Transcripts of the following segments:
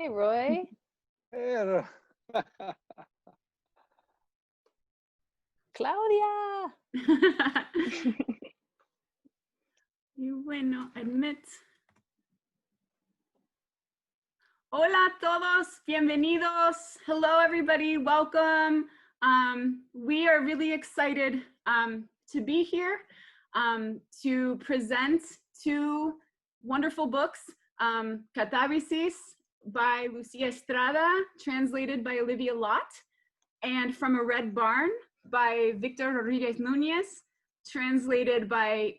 Hey, Roy. Pero, Claudia. Y bueno, admit. Hola a todos, bienvenidos. Hello, everybody, welcome. We are really excited to be here to present two wonderful books, Catábasis by Lucia Estrada, translated by Olivia Lott, and From a Red Barn by Victor Rodriguez Núñez, translated by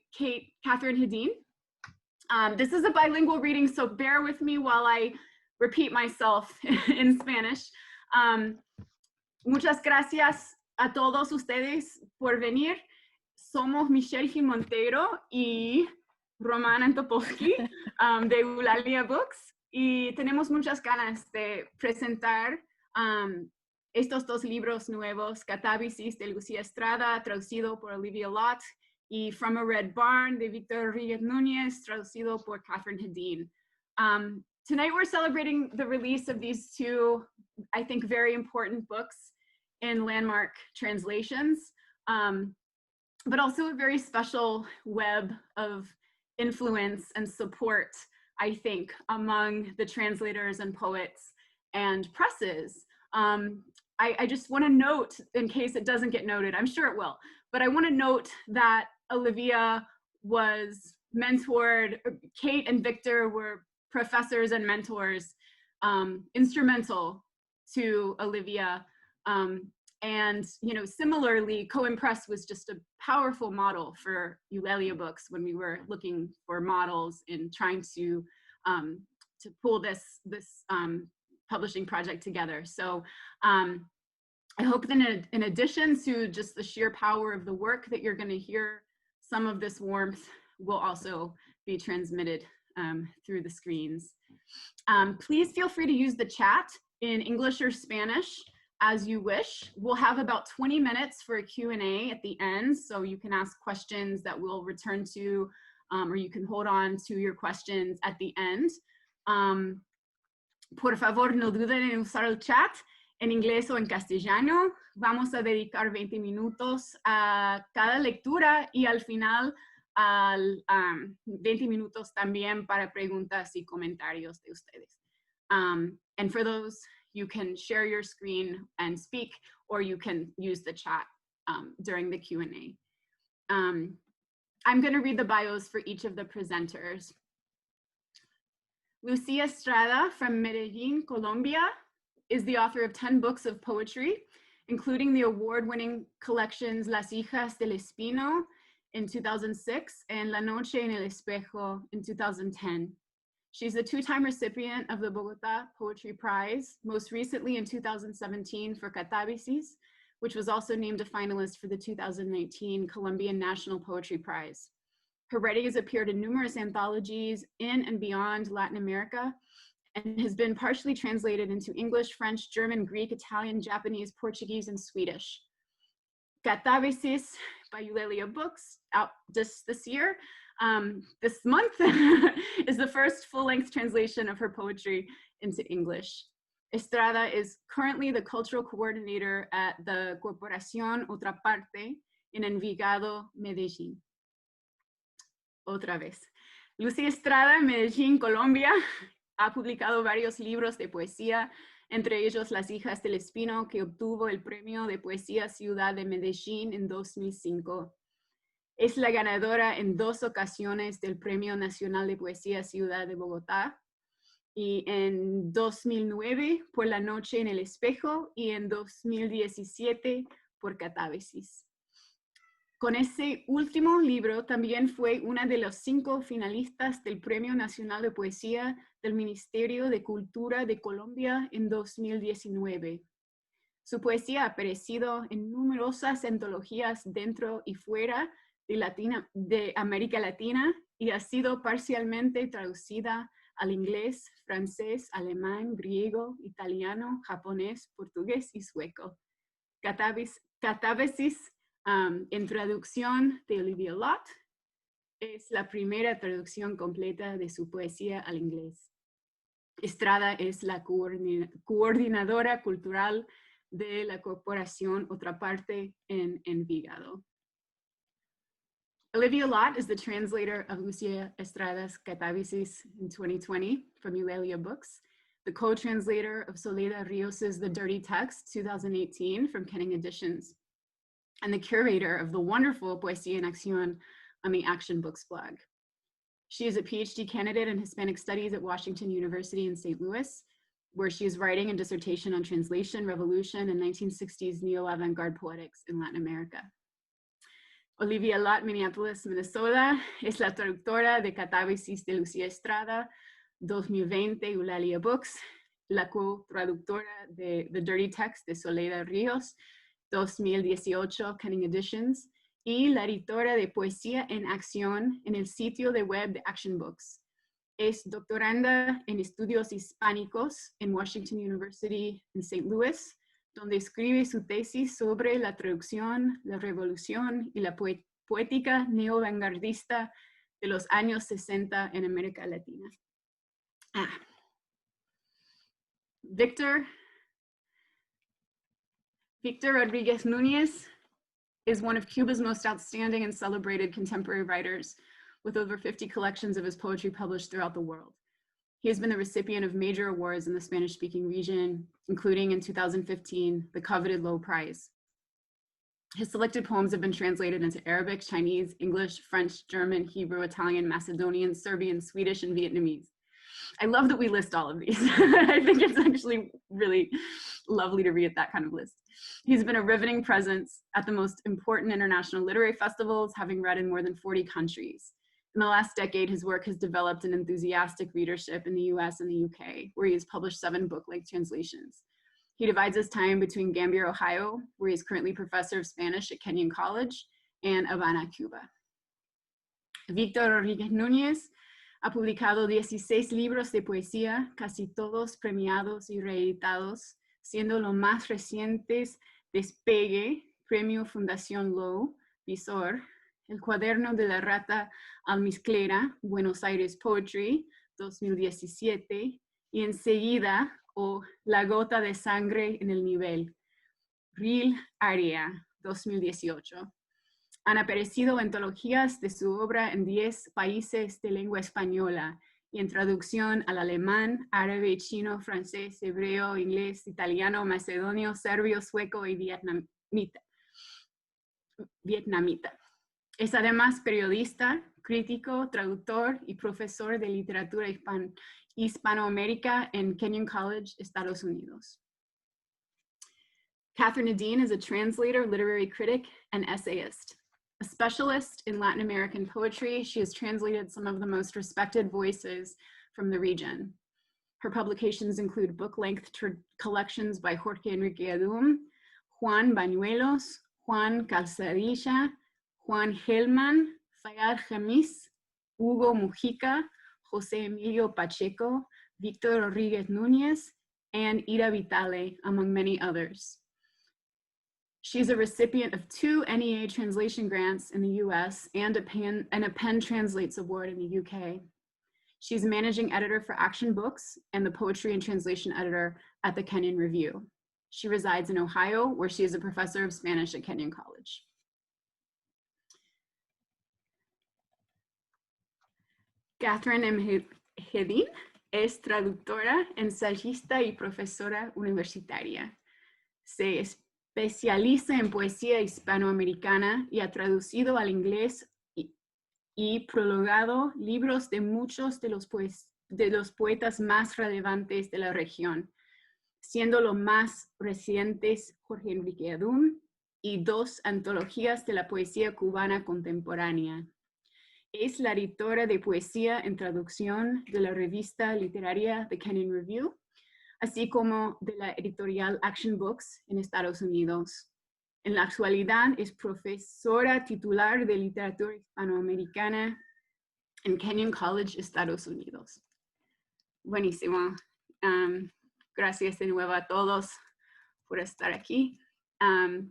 Catherine Hedin. This is a bilingual reading, so bear with me while I repeat myself in Spanish. Muchas gracias a todos ustedes por venir. Somos Michelle G. Monteiro y Romana Topolsky de Eulalia Books, y tenemos muchas ganas de presentar estos dos libros nuevos, Catábasis de Lucia Estrada, traducido por Olivia Lott, y From a Red Barn de Victor Rodriguez Núñez, traducido por Catherine Hedin. Tonight we're celebrating the release of these two, I think, very important books in landmark translations, but also a very special web of influence and support, I think, among the translators and poets and presses. I just want to note, in case it doesn't get noted, I'm sure it will, but I want to note that Olivia was mentored, Kate and Victor were professors and mentors, instrumental to Olivia. And, you know, similarly, Co-Impress was just a powerful model for Eulalia Books when we were looking for models in trying to pull this publishing project together. So I hope that in addition to just the sheer power of the work that you're going to hear, some of this warmth will also be transmitted through the screens. Please feel free to use the chat in English or Spanish as you wish. We'll have about 20 minutes for a Q&A at the end, so you can ask questions that we'll return to, or you can hold on to your questions at the end. Por favor, no duden en usar el chat en inglés o en castellano. Vamos a dedicar 20 minutos a cada lectura y al final 20 minutos también para preguntas y comentarios de ustedes. And for those, you can share your screen and speak, or you can use the chat during the Q&A. I'm going to read the bios for each of the presenters. Lucia Estrada from Medellin, Colombia, is the author of 10 books of poetry, including the award-winning collections Las Hijas del Espino in 2006 and La Noche en el Espejo in 2010. She's a two-time recipient of the Bogota Poetry Prize, most recently in 2017 for Catábasis, which was also named a finalist for the 2019 Colombian National Poetry Prize. Her writing has appeared in numerous anthologies in and beyond Latin America and has been partially translated into English, French, German, Greek, Italian, Japanese, Portuguese, and Swedish. Catábasis by Eulalia Books, out this year, this month, is the first full-length translation of her poetry into English. Estrada is currently the cultural coordinator at the Corporación Otra Parte in Envigado, Medellín. Otra vez. Lucia Estrada, Medellín, Colombia, ha publicado varios libros de poesía, entre ellos Las Hijas del Espino, que obtuvo el Premio de Poesía Ciudad de Medellín en 2005. Es la ganadora en 2 ocasiones del Premio Nacional de Poesía Ciudad de Bogotá, y en 2009 por La Noche en el Espejo y en 2017 por Catábasis. Con ese último libro también fue una de los 5 finalistas del Premio Nacional de Poesía del Ministerio de Cultura de Colombia en 2019. Su poesía ha aparecido en numerosas antologías dentro y fuera de América Latina y ha sido parcialmente traducida al inglés, francés, alemán, griego, italiano, japonés, portugués y sueco. Catábasis, en traducción de Olivia Lott, es la primera traducción completa de su poesía al inglés. Estrada es la coordinadora cultural de la corporación Otra Parte en Envigado. Olivia Lott is the translator of Lucia Estrada's Catavisis in 2020 from Eulalia Books, the co-translator of Soledad Rios's The Dirty Text 2018 from Kenning Editions, and the curator of the wonderful Poesía en Acción on the Action Books blog. She is a PhD candidate in Hispanic Studies at Washington University in St. Louis, where she is writing a dissertation on translation, revolution, and 1960s neo-avant-garde poetics in Latin America. Olivia Lott, Minneapolis, Minnesota, es la traductora de Catavisis de Lucia Estrada, 2020, Eulalia Books, la co-traductora de The Dirty Text de Soledad Rios, 2018, Kenning Editions, y la editora de Poesía en Acción en el sitio de web de Action Books. Es doctoranda en estudios hispánicos en Washington University en St. Louis, donde escribe su tesis sobre la traducción, la revolución y la poética neo-vanguardista de los años 60 en América Latina. Victor Rodriguez Núñez is one of Cuba's most outstanding and celebrated contemporary writers, with over 50 collections of his poetry published throughout the world. He has been the recipient of major awards in the Spanish-speaking region, including in 2015, the coveted Lowe Prize. His selected poems have been translated into Arabic, Chinese, English, French, German, Hebrew, Italian, Macedonian, Serbian, Swedish, and Vietnamese. I love that we list all of these. I think it's actually really lovely to read that kind of list. He's been a riveting presence at the most important international literary festivals, having read in more than 40 countries. In the last decade, his work has developed an enthusiastic readership in the US and the UK, where he has published 7 book-length translations. He divides his time between Gambier, Ohio, where he is currently professor of Spanish at Kenyon College, and Havana, Cuba. Victor Rodriguez Núñez ha publicado 16 libros de poesía, casi todos premiados y reeditados, siendo los más recientes Despegue, Premio Fundación Lowe, Visor, El Cuaderno de la Rata Almizclera, Buenos Aires Poetry, 2017, y Enseguida, o La Gota de Sangre en el Nivel, Real Area, 2018. Han aparecido antologías de su obra en 10 países de lengua española y en traducción al alemán, árabe, chino, francés, hebreo, inglés, italiano, macedonio, serbio, sueco y vietnamita. Es además periodista, crítico, traductor y profesor de literatura hispanoamérica en Kenyon College, Estados Unidos. Catherine Nadine is a translator, literary critic, and essayist. A specialist in Latin American poetry, she has translated some of the most respected voices from the region. Her publications include book-length collections by Jorge Enrique Adum, Juan Bañuelos, Juan Calzadilla, Juan Gelman, Fayad Jamis, Hugo Mujica, José Emilio Pacheco, Victor Rodriguez Núñez, and Ida Vitale, among many others. She's a recipient of 2 NEA translation grants in the US and a PEN Translates Award in the UK. She's managing editor for Action Books and the poetry and translation editor at the Kenyon Review. She resides in Ohio, where she is a professor of Spanish at Kenyon College. Catherine M. Hedin es traductora, ensayista y profesora universitaria. Se especializa en poesía hispanoamericana y ha traducido al inglés y prologado libros de muchos de los poetas más relevantes de la región, siendo los más recientes Jorge Enrique Adum y 2 antologías de la poesía cubana contemporánea. Es la editora de poesía en traducción de la revista literaria The Kenyon Review, así como de la editorial Action Books en Estados Unidos. En la actualidad es profesora titular de literatura hispanoamericana en Kenyon College, Estados Unidos. Buenísimo. Gracias de nuevo a todos por estar aquí.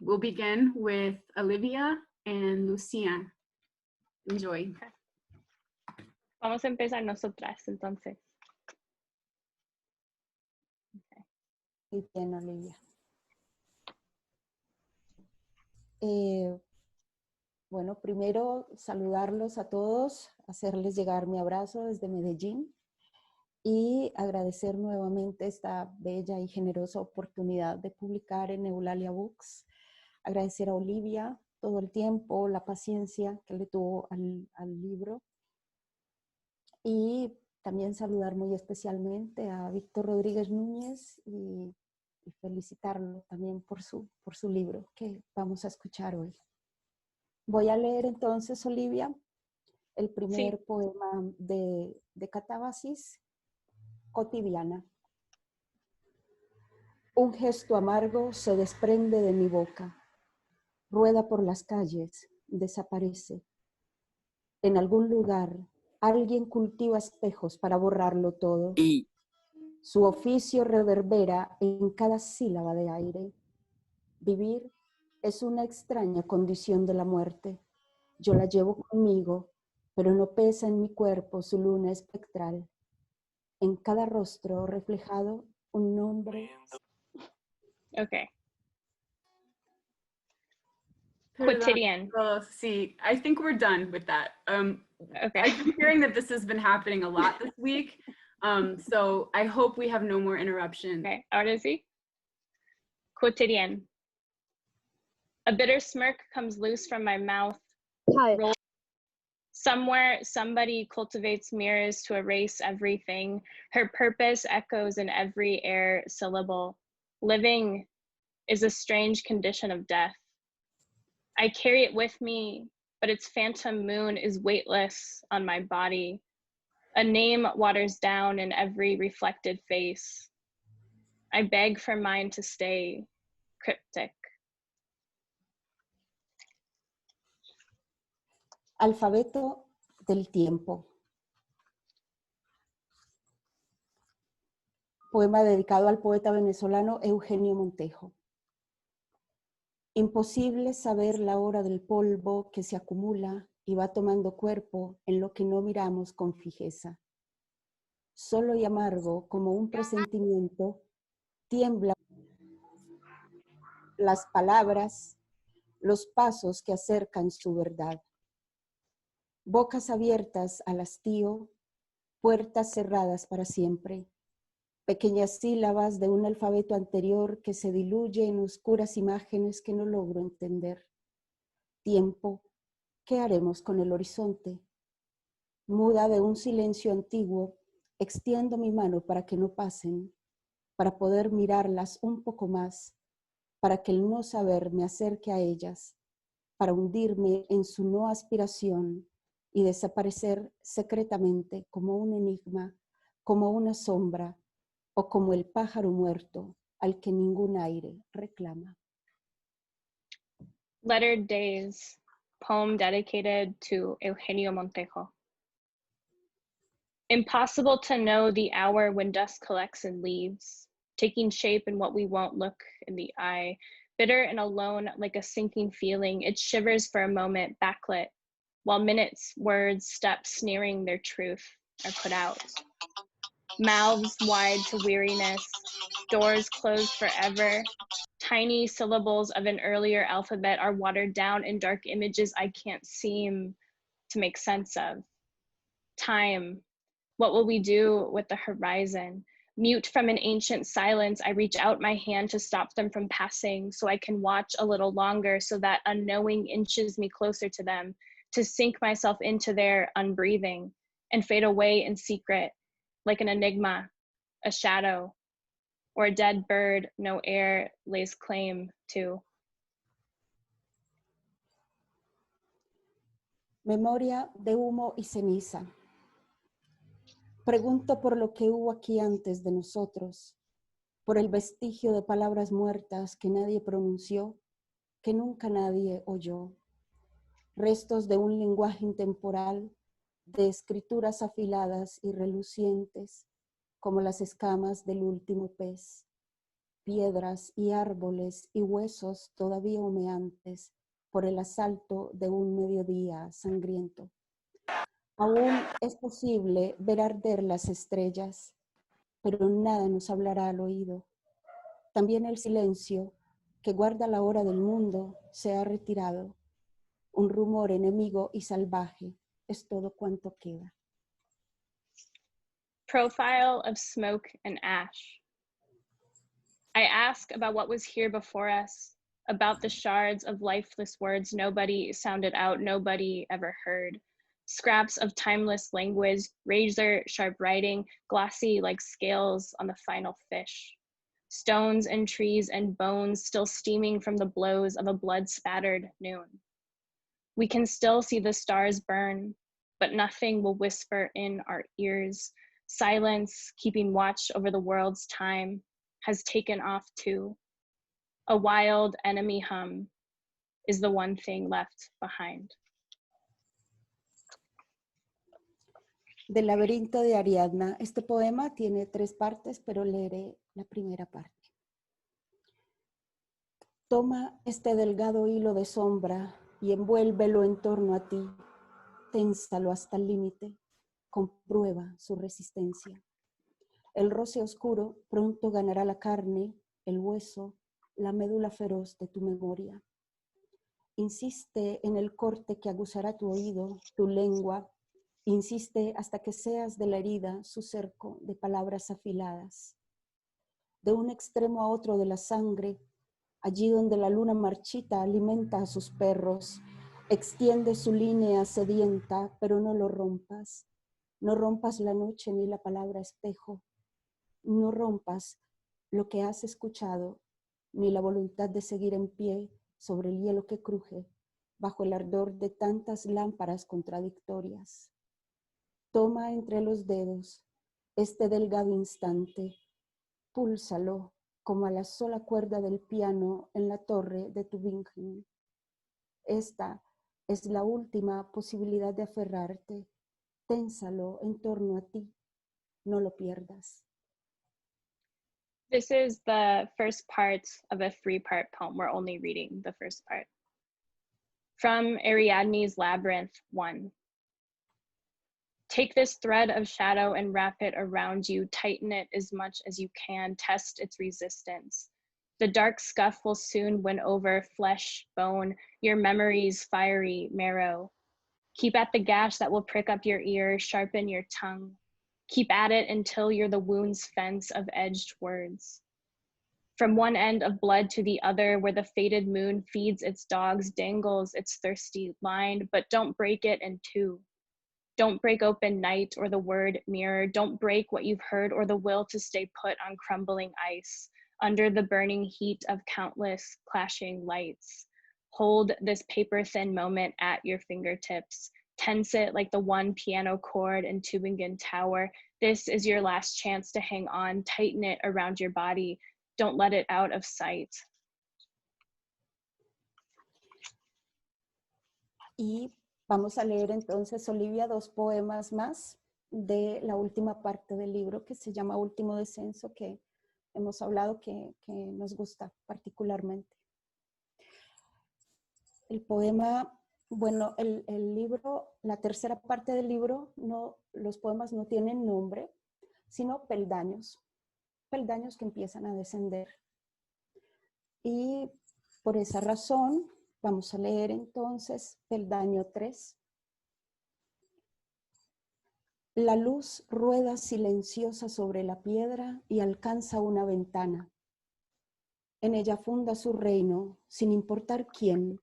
We'll begin with Olivia and Lucia. Enjoy. Vamos a empezar nosotras, entonces. Muy bien, Olivia. Bueno, primero saludarlos a todos, hacerles llegar mi abrazo desde Medellín y agradecer nuevamente esta bella y generosa oportunidad de publicar en Eulalia Books. Agradecer a Olivia todo el tiempo, la paciencia que le tuvo al libro. Y también saludar muy especialmente a Víctor Rodríguez Núñez y felicitarlo también por su libro que vamos a escuchar hoy. Voy a leer entonces, Olivia, el primer poema de Catábasis, Cotidiana. Un gesto amargo se desprende de mi boca, rueda por las calles, desaparece. En algún lugar, alguien cultiva espejos para borrarlo todo. Su oficio reverbera en cada sílaba de aire. Vivir es una extraña condición de la muerte. Yo la llevo conmigo, pero no pesa en mi cuerpo su luna espectral. En cada rostro reflejado un nombre. Okay. Quotidian. Sí, I think we're done with that. Okay. I've been hearing that this has been happening a lot this week, so I hope we have no more interruptions. Okay, ahora sí. Quotidian. A bitter smirk comes loose from my mouth. Hi. Somewhere, somebody cultivates mirrors to erase everything. Her purpose echoes in every air syllable. Living is a strange condition of death. I carry it with me, but its phantom moon is weightless on my body. A name waters down in every reflected face. I beg for mine to stay cryptic. Alfabeto del tiempo. Poema dedicado al poeta venezolano Eugenio Montejo. Imposible saber la hora del polvo que se acumula y va tomando cuerpo en lo que no miramos con fijeza. Solo y amargo como un presentimiento, tiembla las palabras, los pasos que acercan su verdad. Bocas abiertas al hastío, puertas cerradas para siempre. Pequeñas sílabas de un alfabeto anterior que se diluye en oscuras imágenes que no logro entender. Tiempo, ¿qué haremos con el horizonte? Muda de un silencio antiguo, extiendo mi mano para que no pasen, para poder mirarlas un poco más, para que el no saber me acerque a ellas, para hundirme en su no aspiración y desaparecer secretamente como un enigma, como una sombra, o como el pájaro muerto al que ningún aire reclama. Lettered Days, poem dedicated to Eugenio Montejo. Impossible to know the hour when dust collects and leaves, taking shape in what we won't look in the eye. Bitter and alone like a sinking feeling, it shivers for a moment backlit, while minutes, words, steps sneering their truth are put out. Mouths wide to weariness, doors closed forever. Tiny syllables of an earlier alphabet are watered down in dark images I can't seem to make sense of. Time, what will we do with the horizon? Mute from an ancient silence, I reach out my hand to stop them from passing so I can watch a little longer so that unknowing inches me closer to them, to sink myself into their unbreathing and fade away in secret, like an enigma, a shadow, or a dead bird no air lays claim to. Memoria de humo y ceniza. Pregunto por lo que hubo aquí antes de nosotros, por el vestigio de palabras muertas que nadie pronunció, que nunca nadie oyó. Restos de un lenguaje intemporal, de escrituras afiladas y relucientes, como las escamas del último pez. Piedras y árboles y huesos todavía humeantes por el asalto de un mediodía sangriento. Aún es posible ver arder las estrellas, pero nada nos hablará al oído. También el silencio que guarda la hora del mundo se ha retirado. Un rumor enemigo y salvaje es todo cuanto queda. Profile of smoke and ash. I ask about what was here before us, about the shards of lifeless words nobody sounded out, nobody ever heard. Scraps of timeless language, razor-sharp writing, glossy like scales on the final fish. Stones and trees and bones still steaming from the blows of a blood-spattered noon. We can still see the stars burn, but nothing will whisper in our ears. Silence, keeping watch over the world's time, has taken off too. A wild enemy hum is the one thing left behind. Del laberinto de Ariadna. Este poema tiene 3 partes, pero leeré la primera parte. Toma este delgado hilo de sombra y envuélvelo en torno a ti. Ténsalo hasta el límite. Comprueba su resistencia. El roce oscuro pronto ganará la carne, el hueso, la médula feroz de tu memoria. Insiste en el corte que aguzará tu oído, tu lengua. Insiste hasta que seas de la herida su cerco de palabras afiladas. De un extremo a otro de la sangre, allí donde la luna marchita alimenta a sus perros, extiende su línea sedienta, pero no lo rompas. No rompas la noche ni la palabra espejo. No rompas lo que has escuchado, ni la voluntad de seguir en pie sobre el hielo que cruje, bajo el ardor de tantas lámparas contradictorias. Toma entre los dedos este delgado instante, púlsalo como a la sola cuerda del piano en la torre de Tübingen. Esta es la última posibilidad de aferrarte. Ténsalo en torno a ti, no lo pierdas. This is the first part of a 3-part poem. We're only reading the first part. From Ariadne's Labyrinth 1. Take this thread of shadow and wrap it around you. Tighten it as much as you can. Test its resistance. The dark scuff will soon win over flesh, bone, your memory's fiery marrow. Keep at the gash that will prick up your ear, sharpen your tongue. Keep at it until you're the wound's fence of edged words. From one end of blood to the other, where the faded moon feeds its dogs, dangles its thirsty line, but don't break it in two. Don't break open night or the word mirror. Don't break what you've heard or the will to stay put on crumbling ice, under the burning heat of countless clashing lights. Hold this paper-thin moment at your fingertips. Tense it like the one piano chord in Tübingen Tower. This is your last chance to hang on. Tighten it around your body. Don't let it out of sight. Y vamos a leer entonces, Olivia, 2 poemas más de la última parte del libro que se llama Último Descenso, que hemos hablado que nos gusta particularmente. El poema, bueno, el libro, la tercera parte del libro, los poemas no tienen nombre, sino peldaños que empiezan a descender. Y por esa razón, vamos a leer entonces peldaño 3. La luz rueda silenciosa sobre la piedra y alcanza una ventana. En ella funda su reino, sin importar quién,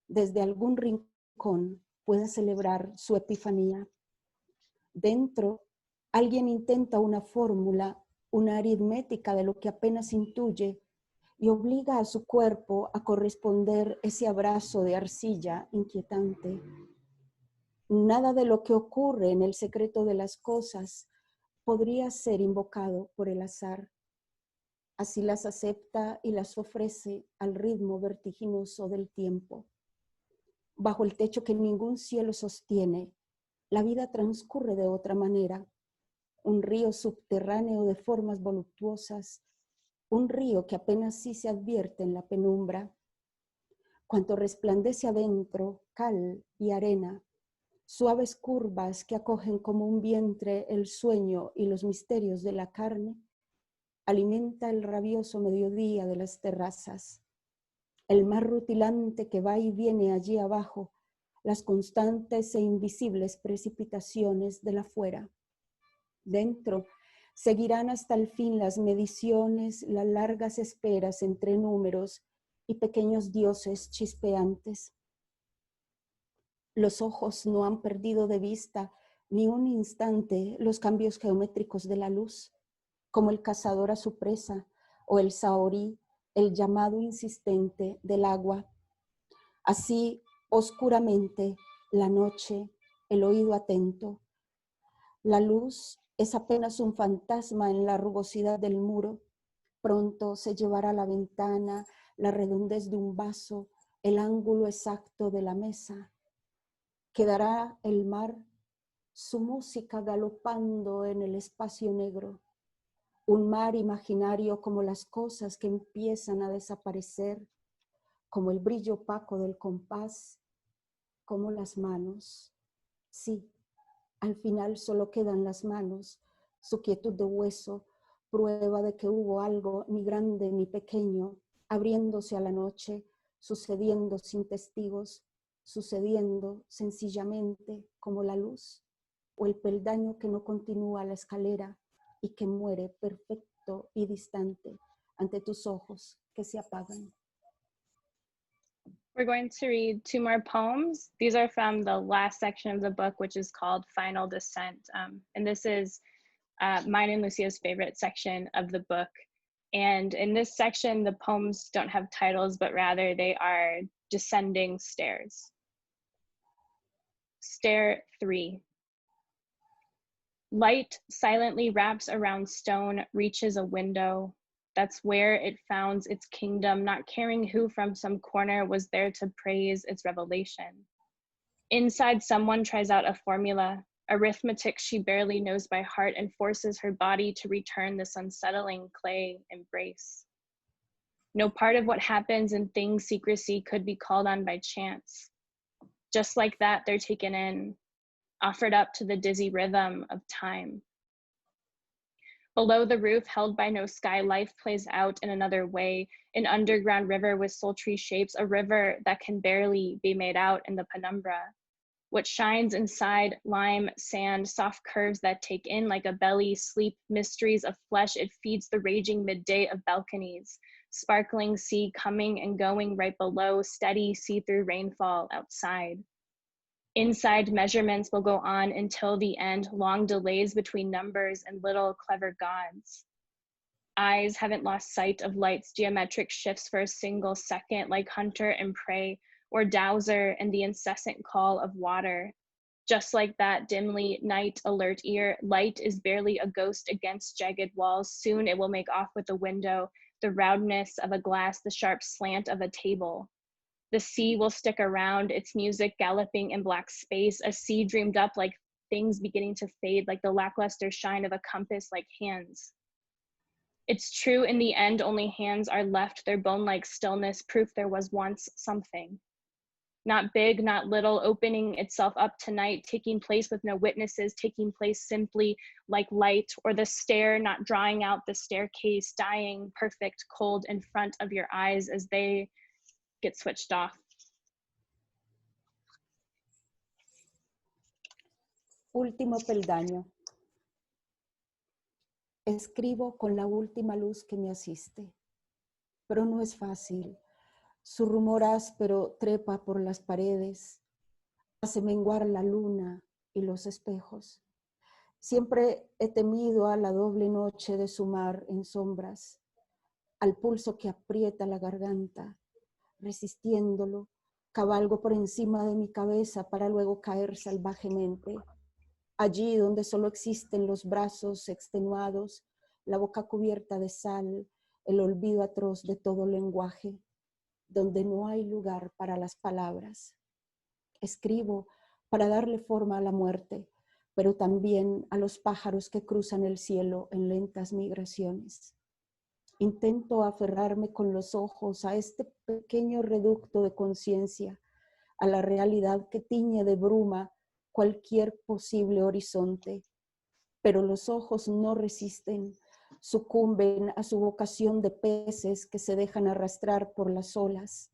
desde algún rincón, pueda celebrar su epifanía. Dentro, alguien intenta una fórmula, una aritmética de lo que apenas intuye y obliga a su cuerpo a corresponder ese abrazo de arcilla inquietante. Nada de lo que ocurre en el secreto de las cosas podría ser invocado por el azar. Así las acepta y las ofrece al ritmo vertiginoso del tiempo. Bajo el techo que ningún cielo sostiene, la vida transcurre de otra manera. Un río subterráneo de formas voluptuosas, un río que apenas sí se advierte en la penumbra. Cuanto resplandece adentro, cal y arena, suaves curvas que acogen como un vientre el sueño y los misterios de la carne, alimenta el rabioso mediodía de las terrazas. El mar rutilante que va y viene allí abajo, las constantes e invisibles precipitaciones de la afuera. Dentro seguirán hasta el fin las mediciones, las largas esperas entre números y pequeños dioses chispeantes. Los ojos no han perdido de vista ni un instante los cambios geométricos de la luz, como el cazador a su presa o el saorí, el llamado insistente del agua. Así, oscuramente, la noche, el oído atento. La luz es apenas un fantasma en la rugosidad del muro. Pronto se llevará la ventana, la redondez de un vaso, el ángulo exacto de la mesa. Quedará el mar, su música galopando en el espacio negro. Un mar imaginario como las cosas que empiezan a desaparecer, como el brillo opaco del compás, como las manos. Sí, al final solo quedan las manos, su quietud de hueso, prueba de que hubo algo ni grande ni pequeño, abriéndose a la noche, sucediendo sin testigos, sucediendo sencillamente como la luz o el peldaño que no continúa la escalera y que muere perfecto y distante ante tus ojos que se apagan. We're going to read 2 more poems. These are from the last section of the book, which is called Final Descent. And this is mine and Lucia's favorite section of the book. And in this section, the poems don't have titles, but rather they are descending stairs. Stair 3. Light silently wraps around stone, reaches a window. That's where it founds its kingdom, not caring who from some corner was there to praise its revelation. Inside, someone tries out a formula, arithmetic she barely knows by heart, and forces her body to return this unsettling clay embrace. No part of what happens in things secrecy could be called on by chance. Just like that, they're taken in, offered up to the dizzy rhythm of time. Below the roof, held by no sky, life plays out in another way, an underground river with sultry shapes, a river that can barely be made out in the penumbra. What shines inside, lime, sand, soft curves that take in like a belly, sleep, mysteries of flesh, it feeds the raging midday of balconies, sparkling sea coming and going right below, steady see-through rainfall outside. Inside, measurements will go on until the end, long delays between numbers and little clever gods. Eyes haven't lost sight of light's geometric shifts for a single second, like hunter and prey, or dowser and the incessant call of water. Just like that dimly night alert ear, light is barely a ghost against jagged walls. Soon it will make off with the window, the roundness of a glass, the sharp slant of a table. The sea will stick around, its music galloping in black space, a sea dreamed up like things beginning to fade, like the lackluster shine of a compass, like hands. It's true, in the end, only hands are left, their bone-like stillness, proof there was once something. Not big, not little, opening itself up tonight, taking place with no witnesses, taking place simply like light, or the stair not drawing out the staircase, dying, perfect, cold in front of your eyes as they get switched off. Último peldaño. Escribo con la última luz que me asiste, pero no es fácil. Su rumor áspero trepa por las paredes, hace menguar la luna y los espejos. Siempre he temido a la doble noche de su mar en sombras, al pulso que aprieta la garganta. Resistiéndolo, cabalgo por encima de mi cabeza para luego caer salvajemente. Allí donde solo existen los brazos extenuados, la boca cubierta de sal, el olvido atroz de todo lenguaje, donde no hay lugar para las palabras. Escribo para darle forma a la muerte, pero también a los pájaros que cruzan el cielo en lentas migraciones. Intento aferrarme con los ojos a este pequeño reducto de conciencia, a la realidad que tiñe de bruma cualquier posible horizonte, pero los ojos no resisten, sucumben a su vocación de peces que se dejan arrastrar por las olas.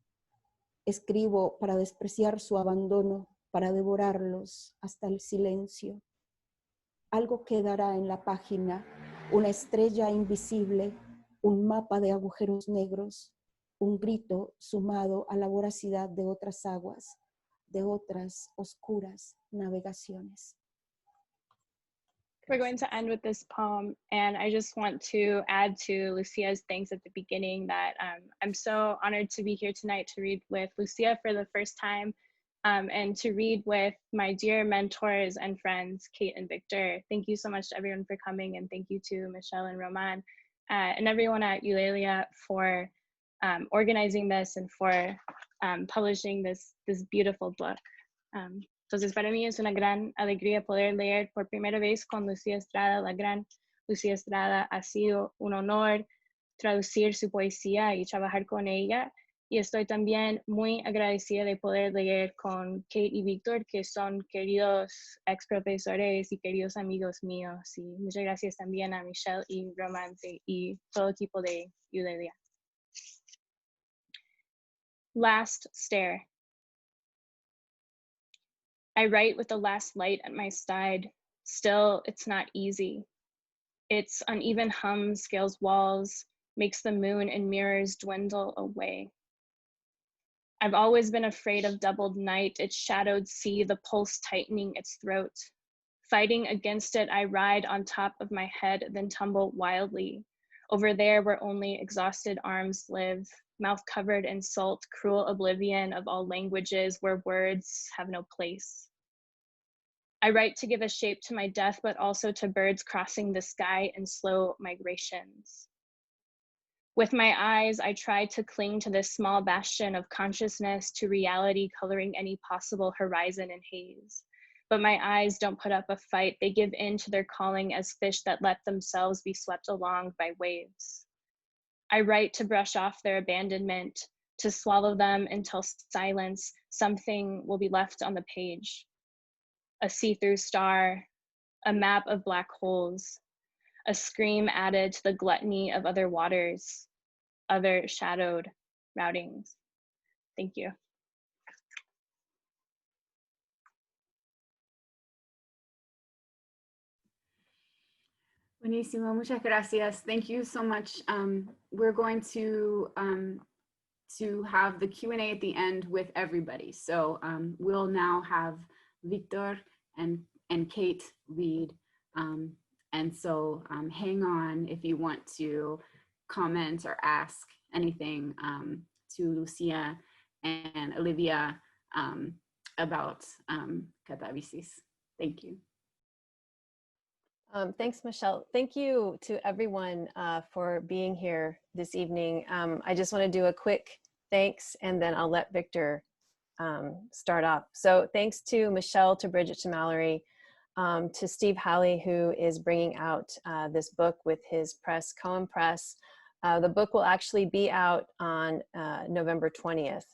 Escribo para despreciar su abandono, para devorarlos hasta el silencio. Algo quedará en la página, una estrella invisible, un mapa de agujeros negros, un grito sumado a la voracidad de otras aguas, de otras oscuras navegaciones. We're going to end with this poem, and I just want to add to Lucia's thanks at the beginning that I'm so honored to be here tonight to read with Lucia for the first time, and to read with my dear mentors and friends, Kate and Victor. Thank you so much to everyone for coming, and thank you to Michelle and Roman, and everyone at Eulalia for organizing this and for publishing this beautiful book. Entonces, para mí es una gran alegría poder leer por primera vez con Lucía Estrada, la gran Lucía Estrada. Ha sido un honor traducir su poesía y trabajar con ella. Y estoy también muy agradecida de poder leer con Kate y Víctor, que son queridos ex profesores y queridos amigos míos. Y muchas gracias también a Michelle y Romance y todo el equipo de Eulalia. Last Stare. I write with the last light at my side. Still, it's not easy. Its uneven hum scales walls, makes the moon and mirrors dwindle away. I've always been afraid of doubled night, its shadowed sea, the pulse tightening its throat. Fighting against it, I ride on top of my head, then tumble wildly. Over there where only exhausted arms live, mouth covered in salt, cruel oblivion of all languages where words have no place. I write to give a shape to my death, but also to birds crossing the sky in slow migrations. With my eyes, I try to cling to this small bastion of consciousness, to reality coloring any possible horizon in haze. But my eyes don't put up a fight. They give in to their calling as fish that let themselves be swept along by waves. I write to brush off their abandonment, to swallow them until silence, something will be left on the page. A see-through star, a map of black holes, a scream added to the gluttony of other waters, other shadowed routings. Thank you. Buenísimo, muchas gracias. Thank you so much. We're going to have the Q&A at the end with everybody. So we'll now have Victor and Kate read. And so hang on if you want to comment or ask anything to Lucia and Olivia about Catavisis. Thank you. Thanks, Michelle. Thank you to everyone for being here this evening. I just want to do a quick thanks, and then I'll let Victor start off. So thanks to Michelle, to Bridget, to Mallory, to Steve Halley, who is bringing out this book with his press, Cohen Press. The book will actually be out on November 20th.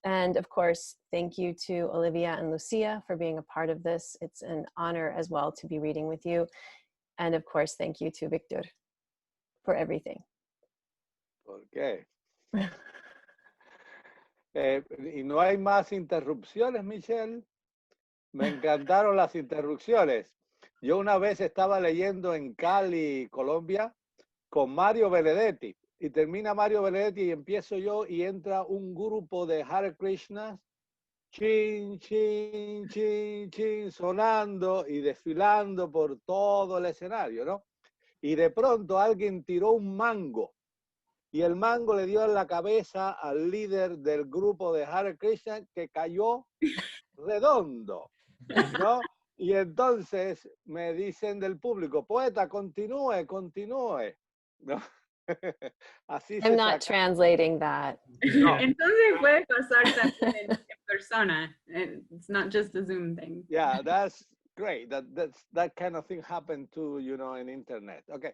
And of course, thank you to Olivia and Lucia for being a part of this. It's an honor as well to be reading with you. And of course, thank you to Victor for everything. Okay. Y no hay más interrupciones, Michelle. Me encantaron las interrupciones. Yo una vez estaba leyendo en Cali, Colombia, con Mario Benedetti. Y termina Mario Benedetti y empiezo yo y entra un grupo de Hare Krishnas, chin, chin, chin, chin, sonando y desfilando por todo el escenario, ¿no? Y de pronto alguien tiró un mango y el mango le dio en la cabeza al líder del grupo de Hare Krishna, que cayó redondo, ¿no? Y entonces me dicen del público, poeta, continúe, continúe, ¿no? Así I'm not translating that. No. Entonces puede pasar también en persona. It's not just a Zoom thing. Yeah, that's great. That kind of thing happened too, you know, in internet. Okay.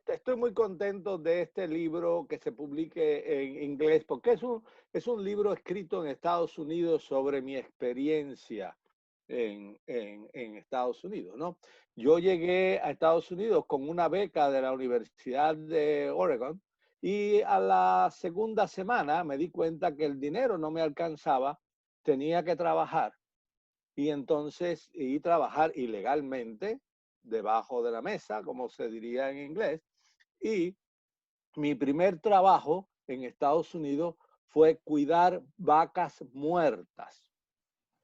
Estoy muy contento de este libro que se publique en inglés, porque es un libro escrito en Estados Unidos sobre mi experiencia en Estados Unidos, ¿no? Yo llegué a Estados Unidos con una beca de la Universidad de Oregon y a la segunda semana me di cuenta que el dinero no me alcanzaba, tenía que trabajar y trabajar ilegalmente debajo de la mesa, como se diría en inglés. Y mi primer trabajo en Estados Unidos fue cuidar vacas muertas.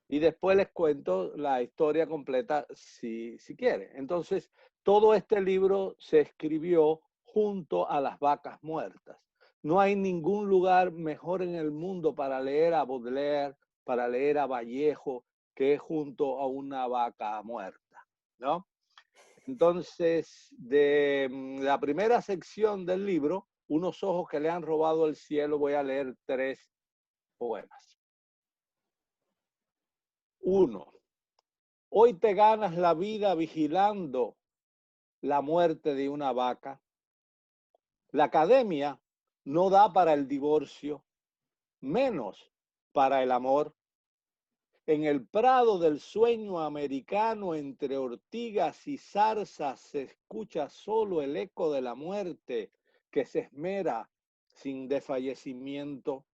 Y después les cuento la historia completa si quieren. Entonces, todo este libro se escribió junto a las vacas muertas. No hay ningún lugar mejor en el mundo para leer a Baudelaire, para leer a Vallejo, que junto a una vaca muerta, ¿no? Entonces, de la primera sección del libro, Unos ojos que le han robado el cielo, voy a leer 3 poemas. 1. Hoy te ganas la vida vigilando la muerte de una vaca. La academia no da para el divorcio, menos para el amor. En el prado del sueño americano, entre ortigas y zarzas, se escucha solo el eco de la muerte que se esmera sin desfallecimiento.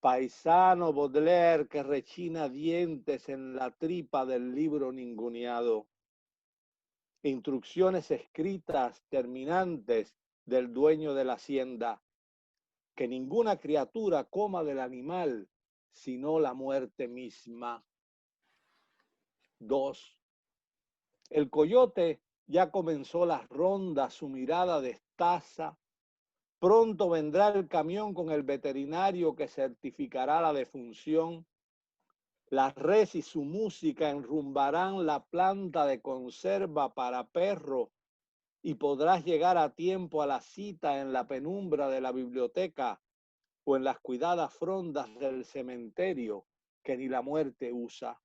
Paisano Baudelaire que rechina dientes en la tripa del libro ninguneado. Instrucciones escritas terminantes del dueño de la hacienda. Que ninguna criatura coma del animal, sino la muerte misma. 2. El coyote ya comenzó las rondas, su mirada destaza. Pronto vendrá el camión con el veterinario que certificará la defunción. La res y su música enrumbarán la planta de conserva para perro y podrás llegar a tiempo a la cita en la penumbra de la biblioteca o en las cuidadas frondas del cementerio que ni la muerte usa.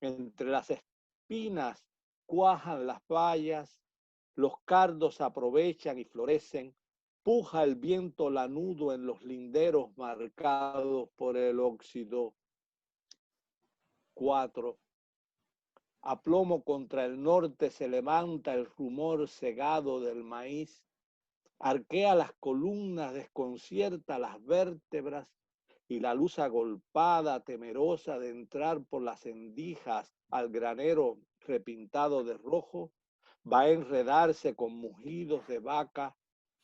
Entre las espinas cuajan las bayas, los cardos aprovechan y florecen, puja el viento lanudo en los linderos marcados por el óxido. 4. A plomo contra el norte se levanta el rumor cegado del maíz, arquea las columnas, desconcierta las vértebras y la luz agolpada, temerosa de entrar por las endijas al granero repintado de rojo, va a enredarse con mugidos de vaca,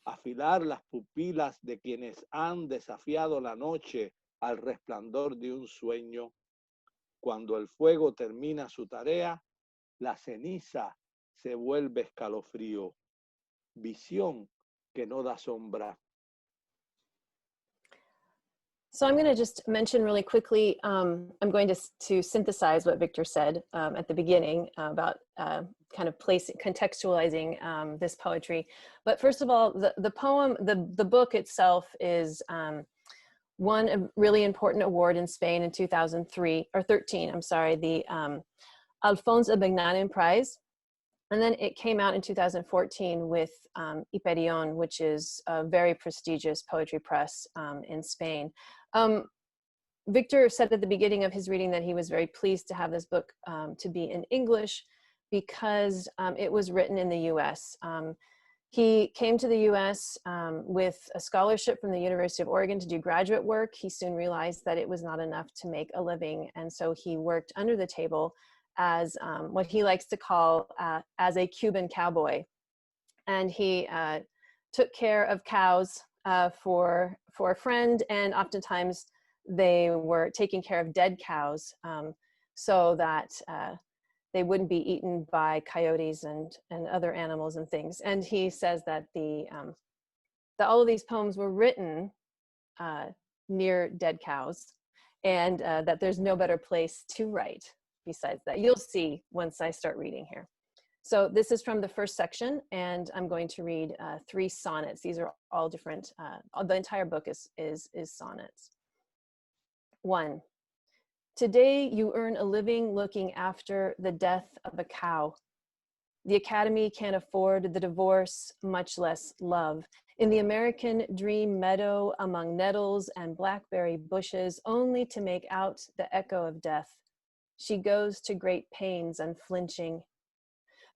afilar las pupilas de quienes han desafiado la noche al resplandor de un sueño. Cuando el fuego termina su tarea, la ceniza se vuelve escalofrío, visión que no da sombra. So I'm going to just mention really quickly, I'm going to synthesize what Victor said at the beginning about kind of contextualizing this poetry. But first of all, the poem, the book itself is won a really important award in Spain in 2013, I'm sorry, the Alphonse Abegnanin Prize. And then it came out in 2014 with Hyperion, which is a very prestigious poetry press in Spain. Victor said at the beginning of his reading that he was very pleased to have this book to be in English because it was written in the US. He came to the US with a scholarship from the University of Oregon to do graduate work. He soon realized that it was not enough to make a living. And so he worked under the table as what he likes to call as a Cuban cowboy. And he took care of cows for a friend, and oftentimes they were taking care of dead cows so that they wouldn't be eaten by coyotes and other animals and things. And he says that that all of these poems were written near dead cows, and that there's no better place to write besides that. You'll see once I start reading here. So this is from the first section, and I'm going to read 3 sonnets. These are all different, the entire book is sonnets. 1. Today you earn a living looking after the death of a cow. The Academy can't afford the divorce, much less love. In the American dream meadow among nettles and blackberry bushes, only to make out the echo of death. she goes to great pains unflinching.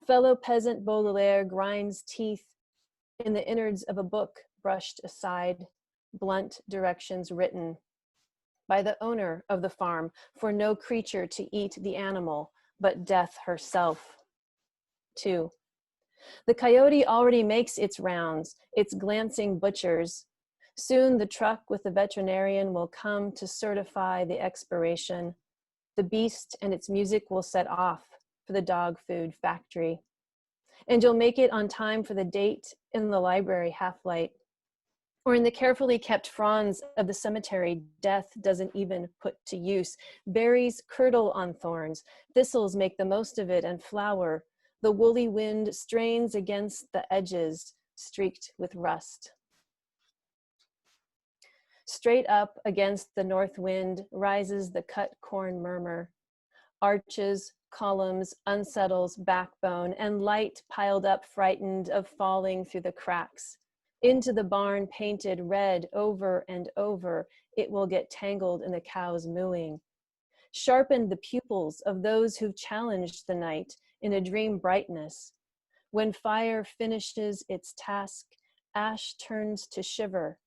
Fellow peasant Baudelaire grinds teeth in the innards of a book brushed aside, blunt directions written by the owner of the farm for no creature to eat the animal, but death herself. 2. The coyote already makes its rounds, its glancing butchers. Soon the truck with the veterinarian will come to certify the expiration. The beast and its music will set off for the dog food factory. And you'll make it on time for the date in the library half-light. Or in the carefully kept fronds of the cemetery, death doesn't even put to use. Berries curdle on thorns, thistles make the most of it and flower. The woolly wind strains against the edges, streaked with rust. Straight up against the north wind rises the cut corn murmur. Arches, columns, unsettles backbone, and light piled up frightened of falling through the cracks. Into the barn painted red over and over, it will get tangled in the cows mooing. Sharpened the pupils of those who've challenged the night in a dream brightness. When fire finishes its task, ash turns to shiver,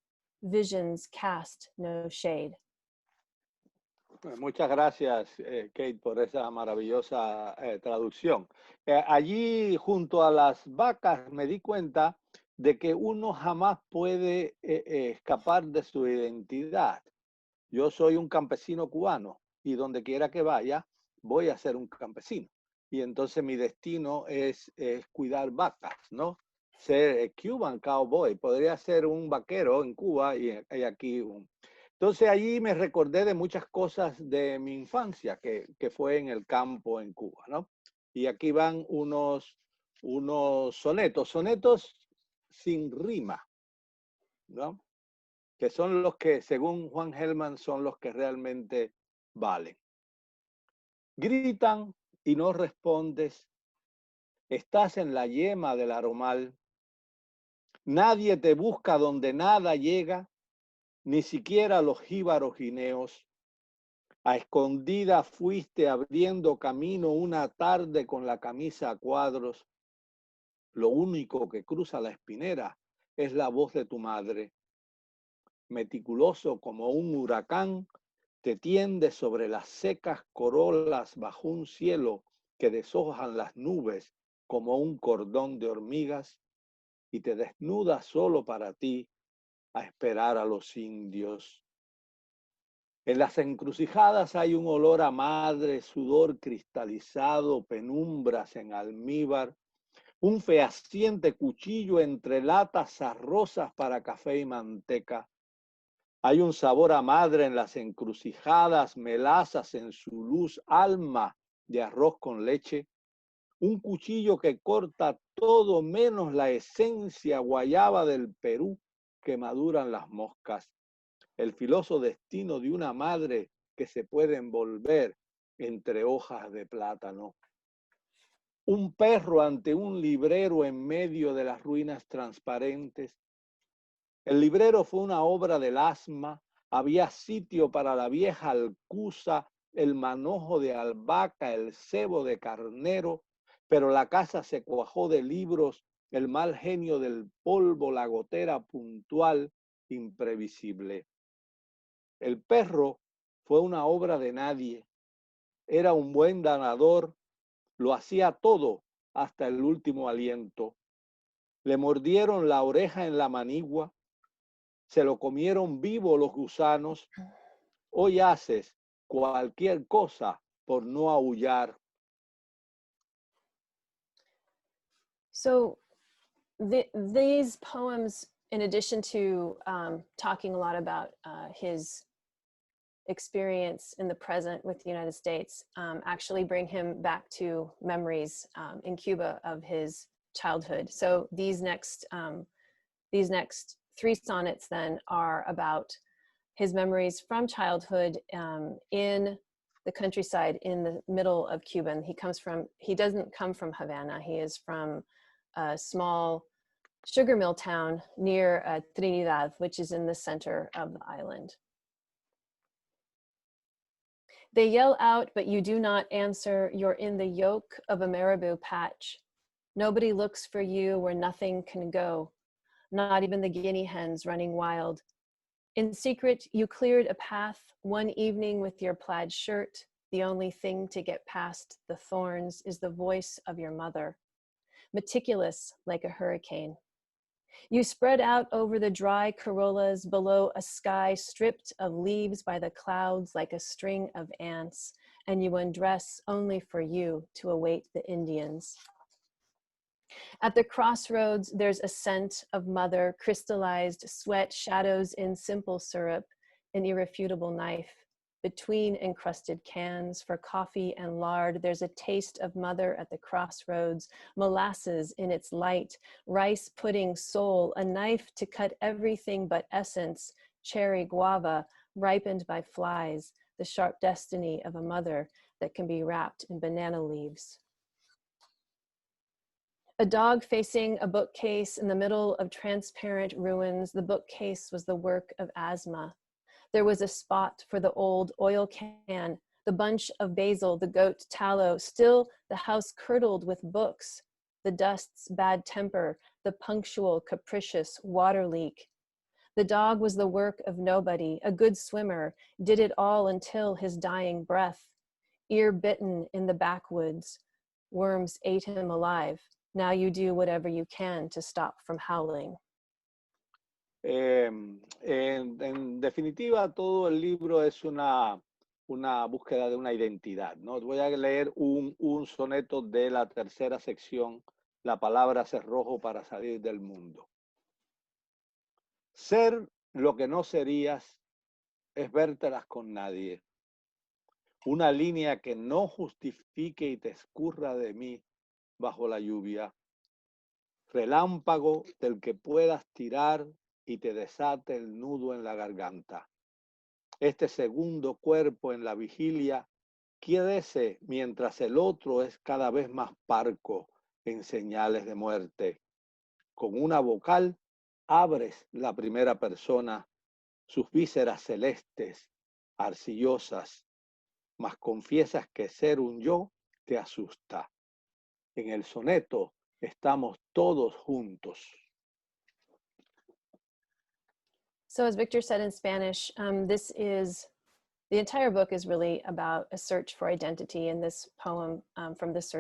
visions cast no shade. Muchas gracias, Kate, por esa maravillosa traducción. Allí, junto a las vacas, me di cuenta de que uno jamás puede escapar de su identidad. Yo soy un campesino cubano y donde quiera que vaya, voy a ser un campesino. Y entonces mi destino es cuidar vacas, ¿no? Ser Cuban cowboy. Podría ser un vaquero en Cuba y aquí un... Entonces allí me recordé de muchas cosas de mi infancia que fue en el campo en Cuba, ¿no? Y aquí van unos sonetos sin rima, ¿no? Que son los que, según Juan Gelman, son los que realmente valen. Gritan y no respondes, estás en la yema del aromal, nadie te busca donde nada llega, ni siquiera los jíbaros guineos. A escondida fuiste abriendo camino una tarde con la camisa a cuadros. Lo único que cruza la espinera es la voz de tu madre. Meticuloso como un huracán, te tiendes sobre las secas corolas bajo un cielo que deshojan las nubes como un cordón de hormigas y te desnudas solo para ti a esperar a los indios. En las encrucijadas hay un olor a madre, sudor cristalizado, penumbras en almíbar, un fehaciente cuchillo entre latas arrosas para café y manteca. Hay un sabor a madre en las encrucijadas, melazas en su luz, alma de arroz con leche, un cuchillo que corta todo menos la esencia guayaba del Perú que maduran las moscas. El filoso destino de una madre que se puede envolver entre hojas de plátano. Un perro ante un librero en medio de las ruinas transparentes. El librero fue una obra del asma, había sitio para la vieja alcusa, el manojo de albahaca, el cebo de carnero, pero la casa se cuajó de libros, el mal genio del polvo, la gotera puntual, imprevisible. El perro fue una obra de nadie. Era un buen danador, lo hacía todo hasta el último aliento. Le mordieron la oreja en la manigua, se lo comieron vivo los gusanos. Hoy haces cualquier cosa por no aullar. So these poems, in addition to talking a lot about his experience in the present with the United States, actually bring him back to memories in Cuba of his childhood. So these next 3 sonnets then are about his memories from childhood in the countryside in the middle of Cuba. And he doesn't come from Havana. He is from a small sugar mill town near Trinidad, which is in the center of the island. They yell out, but you do not answer. You're in the yoke of a marabou patch. Nobody looks for you where nothing can go, not even the guinea hens running wild. In secret, you cleared a path one evening with your plaid shirt. The only thing to get past the thorns is the voice of your mother, meticulous like a hurricane. You spread out over the dry corollas below a sky stripped of leaves by the clouds like a string of ants, and you undress only for you to await the Indians. At the crossroads, there's a scent of mother, crystallized sweat, shadows in simple syrup, an irrefutable knife. Between encrusted cans for coffee and lard, there's a taste of mother at the crossroads, molasses in its light, rice pudding soul, a knife to cut everything but essence, cherry guava, ripened by flies, the sharp destiny of a mother that can be wrapped in banana leaves. A dog facing a bookcase in the middle of transparent ruins. The bookcase was the work of asthma. There was a spot for the old oil can, the bunch of basil, the goat tallow. Still, the house curdled with books, the dust's bad temper, the punctual, capricious water leak. The dog was the work of nobody, a good swimmer, did it all until his dying breath. Ear bitten in the backwoods, worms ate him alive. Now you do whatever you can to stop from howling. En definitiva, todo el libro es una búsqueda de una identidad, ¿no? Voy a leer un soneto de la tercera sección, La palabra cerrojo para salir del mundo. Ser lo que no serías es vértelas con nadie. Una línea que no justifique y te escurra de mí bajo la lluvia. Relámpago del que puedas tirar y te desate el nudo en la garganta. Este segundo cuerpo en la vigilia quiérese mientras el otro es cada vez más parco en señales de muerte. Con una vocal abres la primera persona, sus vísceras celestes, arcillosas, mas confiesas que ser un yo te asusta. En el soneto estamos todos juntos. So as Victor said in Spanish, the entire book is really about a search for identity, and this poem from this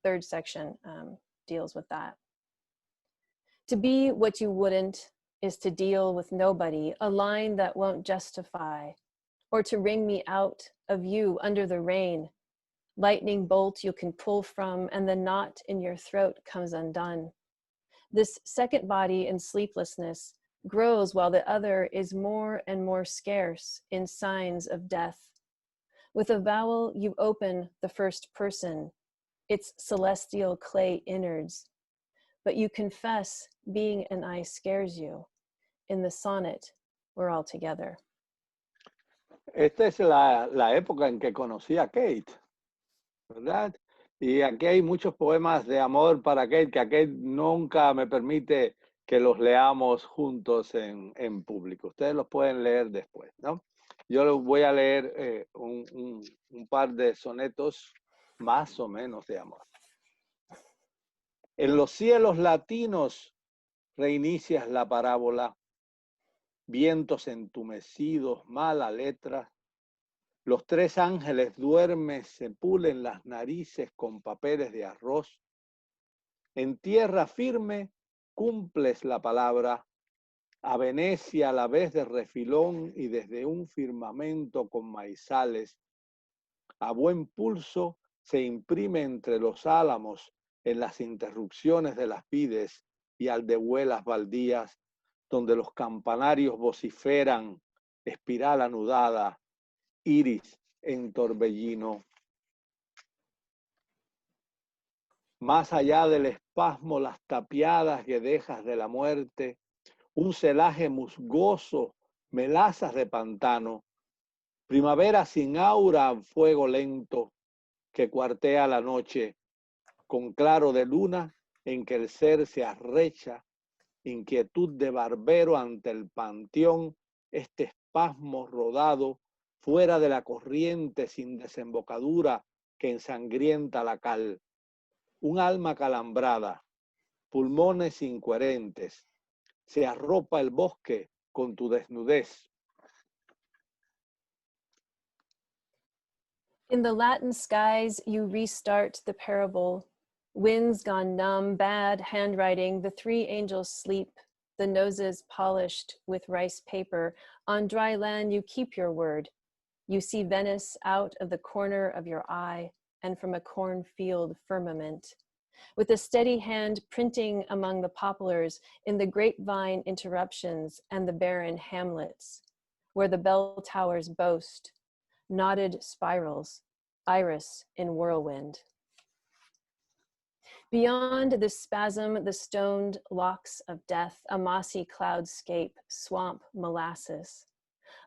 third section deals with that. To be what you wouldn't is to deal with nobody, a line that won't justify, or to wring me out of you under the rain, lightning bolt you can pull from, and the knot in your throat comes undone. This second body in sleeplessness grows while the other is more and more scarce in signs of death. With a vowel, you open the first person, its celestial clay innards, but you confess being an I scares you. In the sonnet, we're all together. Esta es la época en que conocí a Kate, ¿verdad? Y aquí hay muchos poemas de amor para Kate, que a Kate nunca me permite que los leamos juntos en público. Ustedes los pueden leer después, ¿no? Yo les voy a leer un par de sonetos más o menos de amor. En los cielos latinos reinicias la parábola, vientos entumecidos, mala letra. Los tres ángeles duermen, se pulen las narices con papeles de arroz. En tierra firme cumples la palabra, a Venecia a la vez de refilón y desde un firmamento con maizales. A buen pulso se imprime entre los álamos en las interrupciones de las vides y aldehuelas baldías, donde los campanarios vociferan, espiral anudada, iris en torbellino. Más allá del espasmo, las tapiadas guedejas de la muerte, un celaje musgoso, melazas de pantano, primavera sin aura, fuego lento que cuartea la noche, con claro de luna en que el ser se arrecha, inquietud de barbero ante el panteón, este espasmo rodado fuera de la corriente sin desembocadura que ensangrienta la cal. Un alma calambrada, pulmones incoherentes, se arropa el bosque con tu desnudez. In the Latin skies, you restart the parable. Winds gone numb, bad handwriting, the three angels sleep, the noses polished with rice paper. On dry land, you keep your word. You see Venice out of the corner of your eye and from a cornfield firmament. With a steady hand printing among the poplars in the grapevine interruptions and the barren hamlets, where the bell towers boast, knotted spirals, iris in whirlwind. Beyond the spasm, the stoned locks of death, a mossy cloudscape, swamp molasses,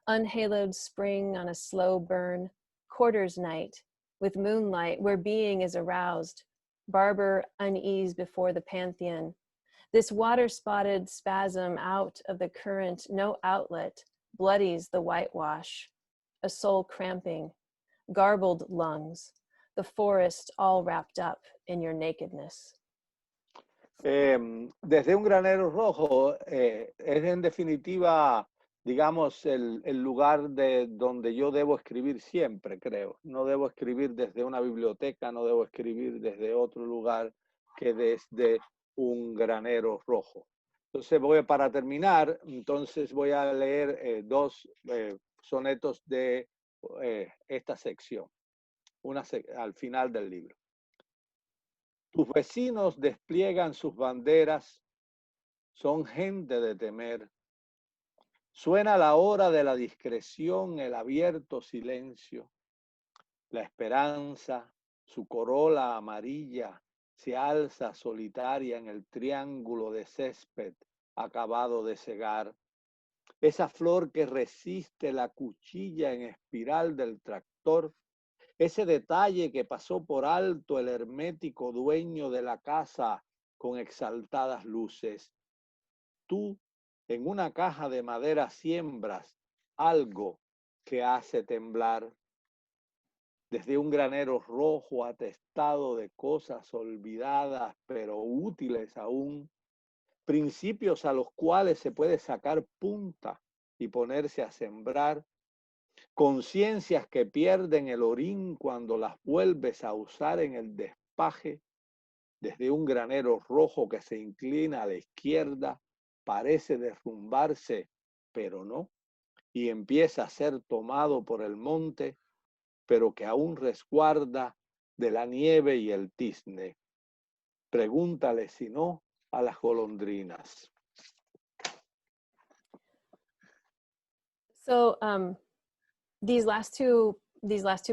unhaloed spring on a slow burn, quarters night, with moonlight where being is aroused, barber unease before the pantheon. This water-spotted spasm out of the current, no outlet, bloodies the whitewash, a soul cramping, garbled lungs, the forest all wrapped up in your nakedness. Desde un granero rojo es en definitiva, digamos, el lugar de donde yo debo escribir siempre, creo. No debo escribir desde una biblioteca, no debo escribir desde otro lugar que desde un granero rojo. Entonces para terminar, entonces voy a leer dos sonetos de esta sección, al final del libro. Tus vecinos despliegan sus banderas, son gente de temer. Suena la hora de la discreción, el abierto silencio. La esperanza, su corola amarilla, se alza solitaria en el triángulo de césped acabado de segar. Esa flor que resiste la cuchilla en espiral del tractor, ese detalle que pasó por alto el hermético dueño de la casa con exaltadas luces. Tú, en una caja de madera siembras algo que hace temblar. Desde un granero rojo atestado de cosas olvidadas pero útiles aún, principios a los cuales se puede sacar punta y ponerse a sembrar, conciencias que pierden el orín cuando las vuelves a usar en el despaje, desde un granero rojo que se inclina a la izquierda, parece derrumbarse, pero no, y empieza a ser tomado por el monte, pero que aún resguarda de la nieve y el tizne. Pregúntale si no a las golondrinas. So these last two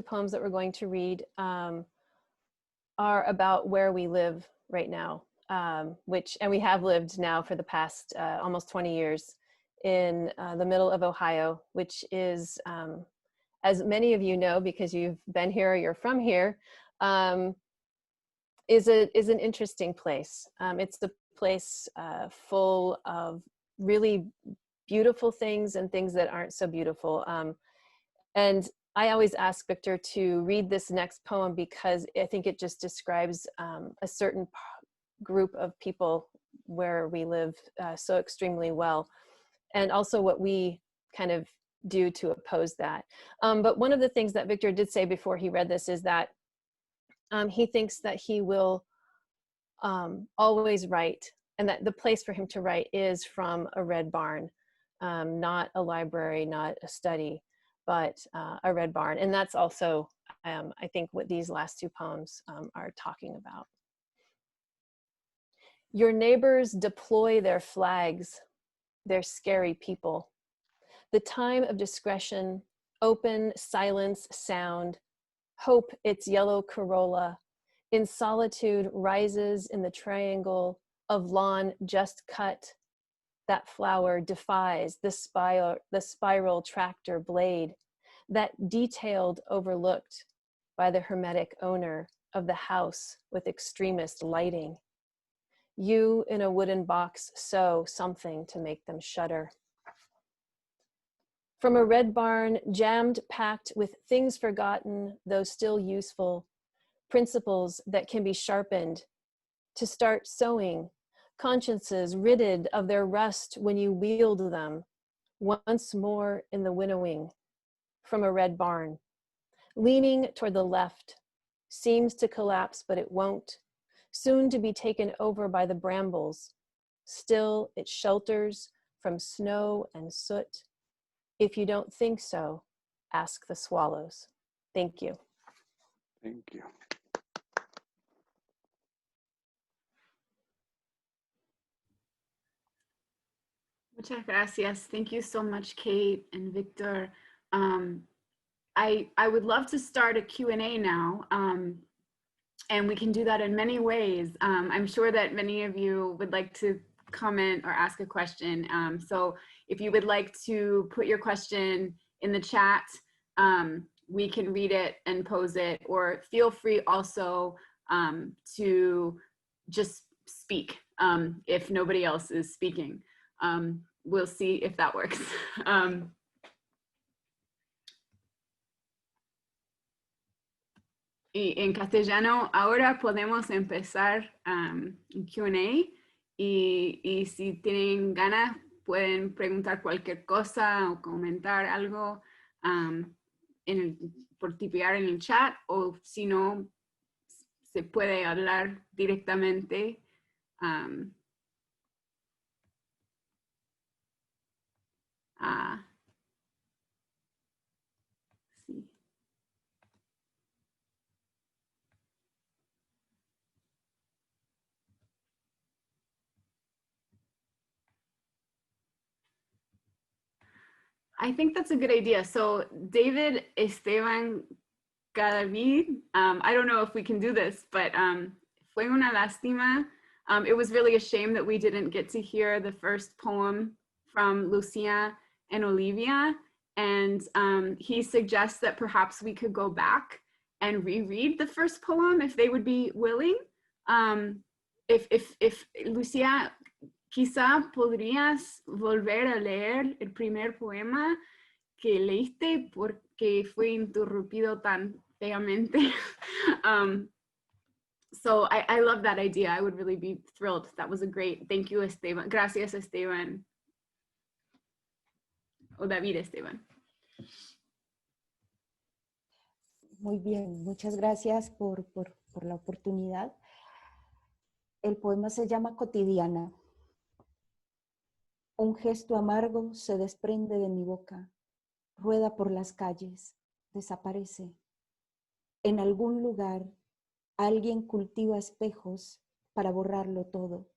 poems that we're going to read are about where we live right now, and we have lived now for the past almost 20 years in the middle of Ohio, which is, as many of you know, because you've been here or you're from here, is an interesting place. It's the place full of really beautiful things and things that aren't so beautiful. And I always ask Victor to read this next poem because I think it just describes a certain group of people where we live so extremely well, and also what we kind of do to oppose that. But one of the things that Victor did say before he read this is that he thinks that he will always write, and that the place for him to write is from a red barn, not a library, not a study, but a red barn. And that's also, I think, what these last two poems are talking about. Your neighbors deploy their flags, they're scary people. The time of discretion, open silence sound, hope its yellow corolla, in solitude rises in the triangle of lawn just cut. That flower defies the spiral tractor blade, that detailed overlooked by the hermetic owner of the house with extremist lighting. You in a wooden box sew something to make them shudder. From a red barn jammed packed with things forgotten, though still useful, principles that can be sharpened, to start sowing, consciences ridded of their rust when you wield them, once more in the winnowing. From a red barn, leaning toward the left, seems to collapse, but it won't, soon to be taken over by the brambles. Still, it shelters from snow and soot. If you don't think so, ask the swallows. Thank you. Thank you. Muchas gracias. Thank you so much, Kate and Victor. I would love to start a Q&A now, and we can do that in many ways. I'm sure that many of you would like to comment or ask a question. So if you would like to put your question in the chat, we can read it and pose it, or feel free also to just speak if nobody else is speaking. We'll see if that works. Y en castellano, ahora podemos empezar Q&A y si tienen ganas pueden preguntar cualquier cosa o comentar algo por tipear en el chat, o si no, se puede hablar directamente. Sí. I think that's a good idea. So David Esteban Cadavid, I don't know if we can do this, but fue una lástima. It was really a shame that we didn't get to hear the first poem from Lucia and Olivia. And he suggests that perhaps we could go back and reread the first poem if they would be willing. If Lucia, quizá podrías volver a leer el primer poema que leíste porque fue interrumpido tan feamente. So I love that idea. I would really be thrilled. That was a great, thank you, Esteban. Gracias, Esteban. O David Esteban. Muy bien, muchas gracias por la oportunidad. El poema se llama Cotidiana. Un gesto amargo se desprende de mi boca, rueda por las calles, desaparece. En algún lugar, alguien cultiva espejos para borrarlo todo.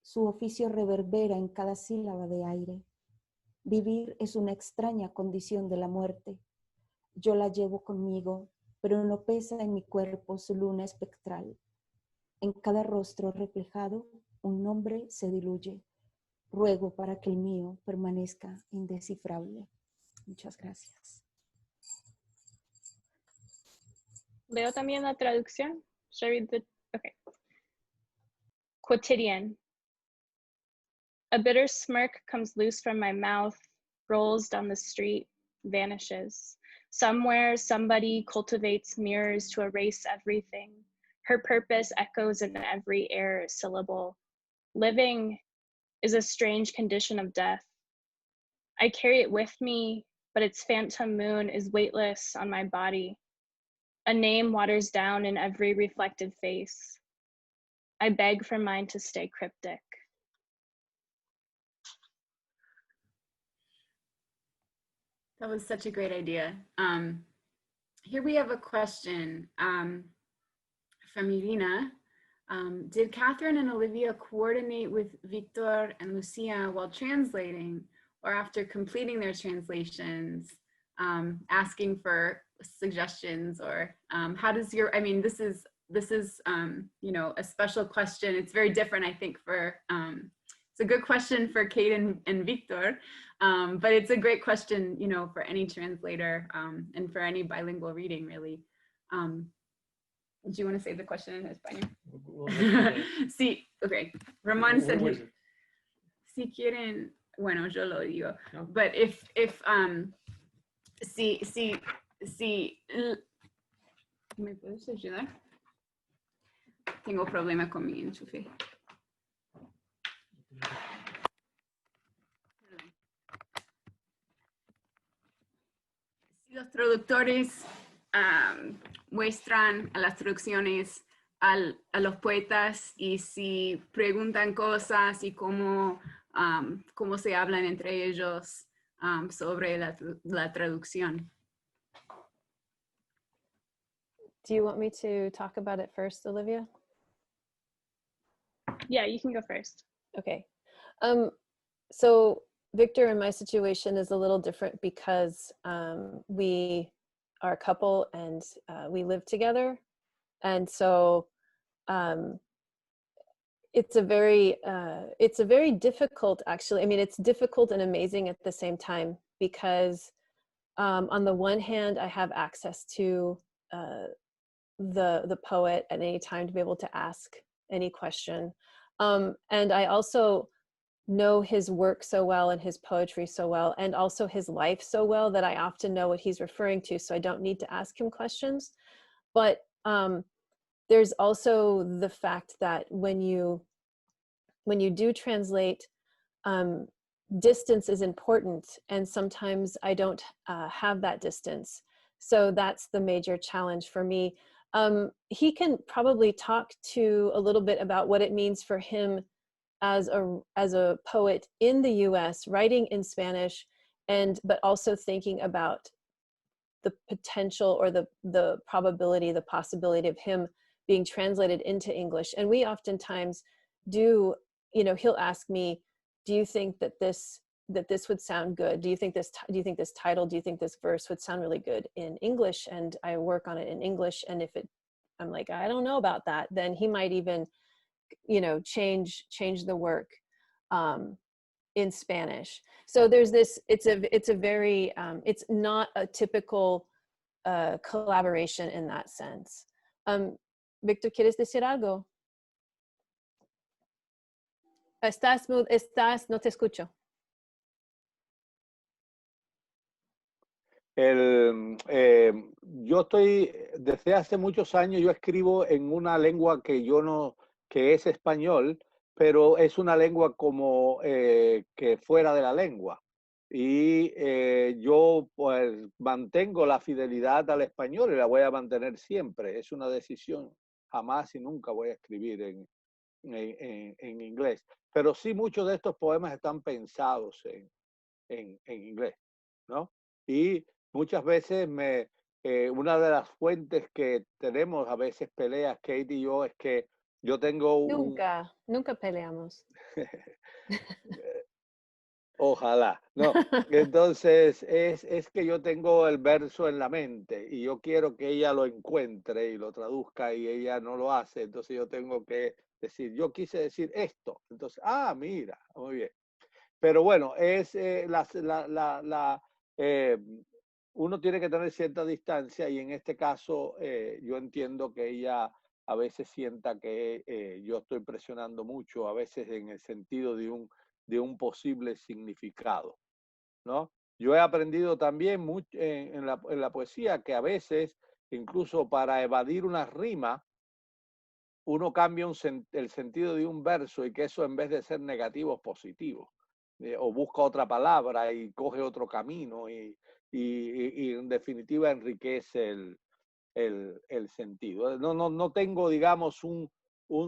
Su oficio reverbera en cada sílaba de aire. Vivir es una extraña condición de la muerte. Yo la llevo conmigo, pero no pesa en mi cuerpo su luna espectral. En cada rostro reflejado, un nombre se diluye. Ruego para que el mío permanezca indescifrable. Muchas gracias. Leo también la traducción. Should I read the, okay. Quotidian. A bitter smirk comes loose from my mouth, rolls down the street, vanishes. Somewhere, somebody cultivates mirrors to erase everything. Her purpose echoes in every air syllable. Living is a strange condition of death. I carry it with me, but its phantom moon is weightless on my body. A name waters down in every reflected face. I beg for mine to stay cryptic. That was such a great idea. Here we have a question from Irina. Did Catherine and Olivia coordinate with Victor and Lucia while translating, or after completing their translations, asking for suggestions, or how does your, I mean, this is you know, a special question. It's very different, I think, for, it's a good question for Kate and Victor, but it's a great question, you know, for any translator and for any bilingual reading, really. Do you want to say the question in español? Sí, okay. Ramón said, si quieren, bueno, yo lo digo. No. But if si ¿me puedes ayudar? Tengo problema con mi enchufe. Si los traductores muestran a las traducciones a los poetas y si preguntan cosas y cómo se hablan entre ellos sobre la traducción. Do you want me to talk about it first, Olivia? Yeah, you can go first. Okay. So Victor and my situation is a little different because we are a couple and we live together. And so it's a very difficult, actually. I mean, it's difficult and amazing at the same time because on the one hand, I have access to the poet at any time to be able to ask any question. And I also know his work so well and his poetry so well and also his life so well that I often know what he's referring to, so I don't need to ask him questions. But there's also the fact that when you do translate, distance is important, and sometimes I don't have that distance. So that's the major challenge for me. He can probably talk to a little bit about what it means for him as a poet in the US, writing in Spanish, but also thinking about the potential or the probability, the possibility of him being translated into English. And we oftentimes do, he'll ask me, do you think that this would sound good? Do you think this title, do you think this verse would sound really good in English? And I work on it in English. And if I'm like, I don't know about that, then he might even, change the work in Spanish. So there's this, it's a very, it's not a typical collaboration in that sense. Victor, ¿quieres decir algo? No te escucho. Yo estoy, desde hace muchos años, yo escribo en una lengua que es español, pero es una lengua como que fuera de la lengua. Y yo pues mantengo la fidelidad al español y la voy a mantener siempre. Es una decisión. Jamás y nunca voy a escribir en inglés. Pero sí, muchos de estos poemas están pensados en inglés, ¿no? Y muchas veces una de las fuentes que tenemos a veces peleas, Kate y yo, es que yo tengo Nunca peleamos. Ojalá, no. Entonces es que yo tengo el verso en la mente y yo quiero que ella lo encuentre y lo traduzca y ella no lo hace. Entonces yo tengo que decir, yo quise decir esto. Entonces, mira, muy bien. Pero bueno, uno tiene que tener cierta distancia y en este caso yo entiendo que ella a veces sienta que yo estoy presionando mucho, a veces en el sentido de un posible significado, ¿no? Yo he aprendido también mucho en la poesía que a veces, incluso para evadir una rima, uno cambia el sentido de un verso y que eso en vez de ser negativo es positivo. O busca otra palabra y coge otro camino y en definitiva enriquece el sentido. No tengo, digamos, un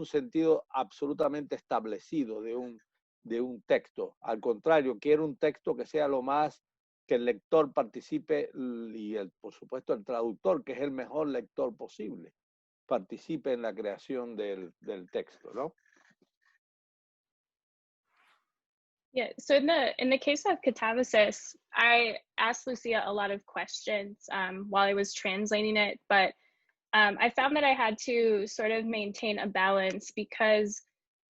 sentido absolutamente establecido de un texto. Al contrario, quiero un texto que sea lo más que el lector participe y por supuesto el traductor, que es el mejor lector posible, participe en la creación del texto, ¿no? Yeah, so in the case of Catabasis, I asked Lucia a lot of questions while I was translating it, but I found that I had to sort of maintain a balance because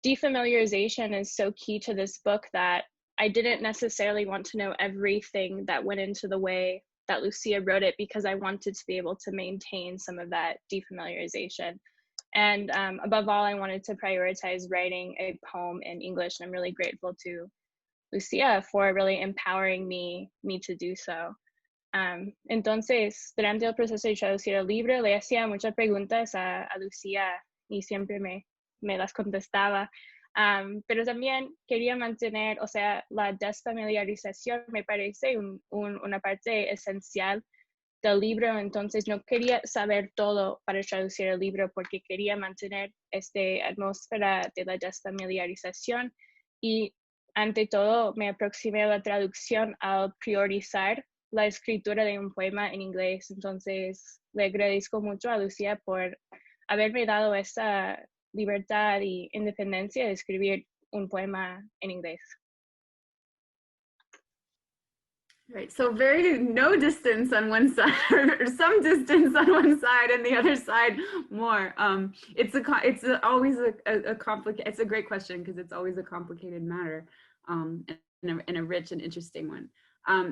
defamiliarization is so key to this book that I didn't necessarily want to know everything that went into the way that Lucia wrote it because I wanted to be able to maintain some of that defamiliarization. And above all, I wanted to prioritize writing a poem in English, and I'm really grateful to Lucia for really empowering me to do so. Entonces, durante el proceso de traducir el libro, le hacía muchas preguntas a Lucia y siempre me las contestaba. Pero también quería mantener, o sea, la desfamiliarización me parece una parte esencial del libro, entonces no quería saber todo para traducir el libro porque quería mantener esta atmósfera de la desfamiliarización y ante todo me aproximé a la traducción al priorizar la escritura de un poema en inglés, entonces le agradezco mucho a Lucia por haberme dado esa libertad y independencia de escribir un poema en inglés. Right, so very no distance on one side, or some distance on one side, and the other side more. It's always a complicated. It's a great question because it's always a complicated matter, and a rich and interesting one.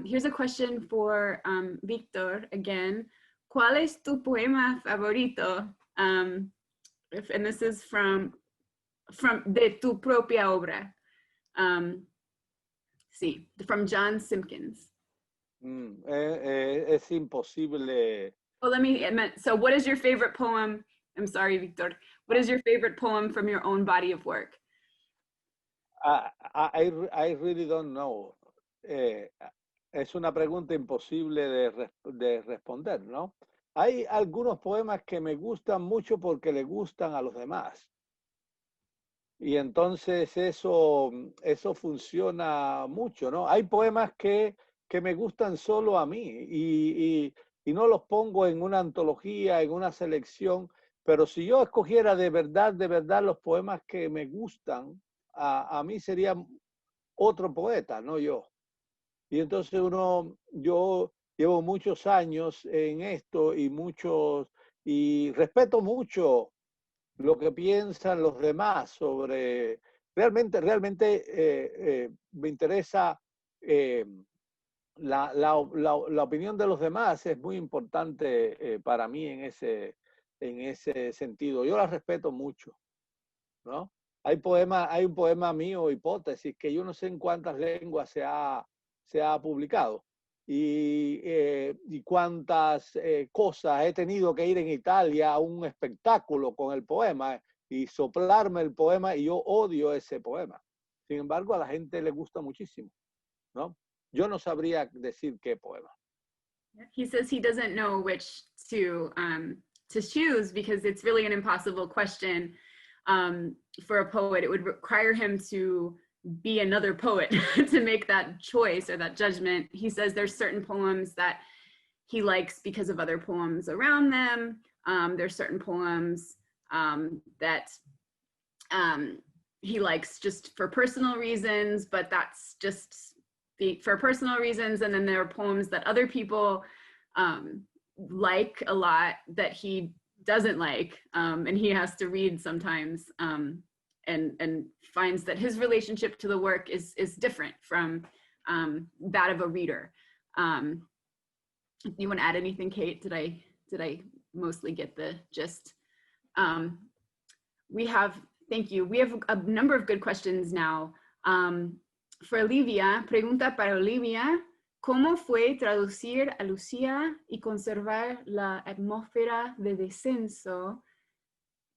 Here's a question for Victor again. ¿Cuál es tu poema favorito? And this is from de tu propia obra. Sí, from John Simpkins. Es imposible. Well, so what is your favorite poem? I'm sorry, Victor. What is your favorite poem from your own body of work? I really don't know. Es una pregunta imposible de responder, ¿no? Hay algunos poemas que me gustan mucho porque le gustan a los demás. Y entonces eso funciona mucho, ¿no? Hay poemas que me gustan solo a mí y no los pongo en una antología, en una selección, pero si yo escogiera de verdad los poemas que me gustan, a mí sería otro poeta, no yo. Y entonces yo llevo muchos años en esto y respeto mucho lo que piensan los demás sobre, realmente me interesa la opinión de los demás, es muy importante para mí en ese sentido. Yo la respeto mucho, ¿no? Hay un poema mío, Hipótesis, que yo no sé en cuántas lenguas se ha publicado y cuántas cosas he tenido que ir en Italia a un espectáculo con el poema y soplarme el poema, y yo odio ese poema. Sin embargo, a la gente le gusta muchísimo, ¿no? Yo no sabría decir qué poema. He says he doesn't know which to choose because it's really an impossible question for a poet. It would require him to be another poet to make that choice or that judgment. He says there's certain poems that he likes because of other poems around them. There's certain poems that he likes just for personal reasons, but that's just for personal reasons. And then there are poems that other people like a lot that he doesn't like, and he has to read sometimes, and finds that his relationship to the work is different from that of a reader. You want to add anything, Kate? Did I mostly get the gist? Thank you. We have a number of good questions now. For Olivia, pregunta para Olivia, ¿cómo fue traducir a Lucia y conservar la atmósfera de descenso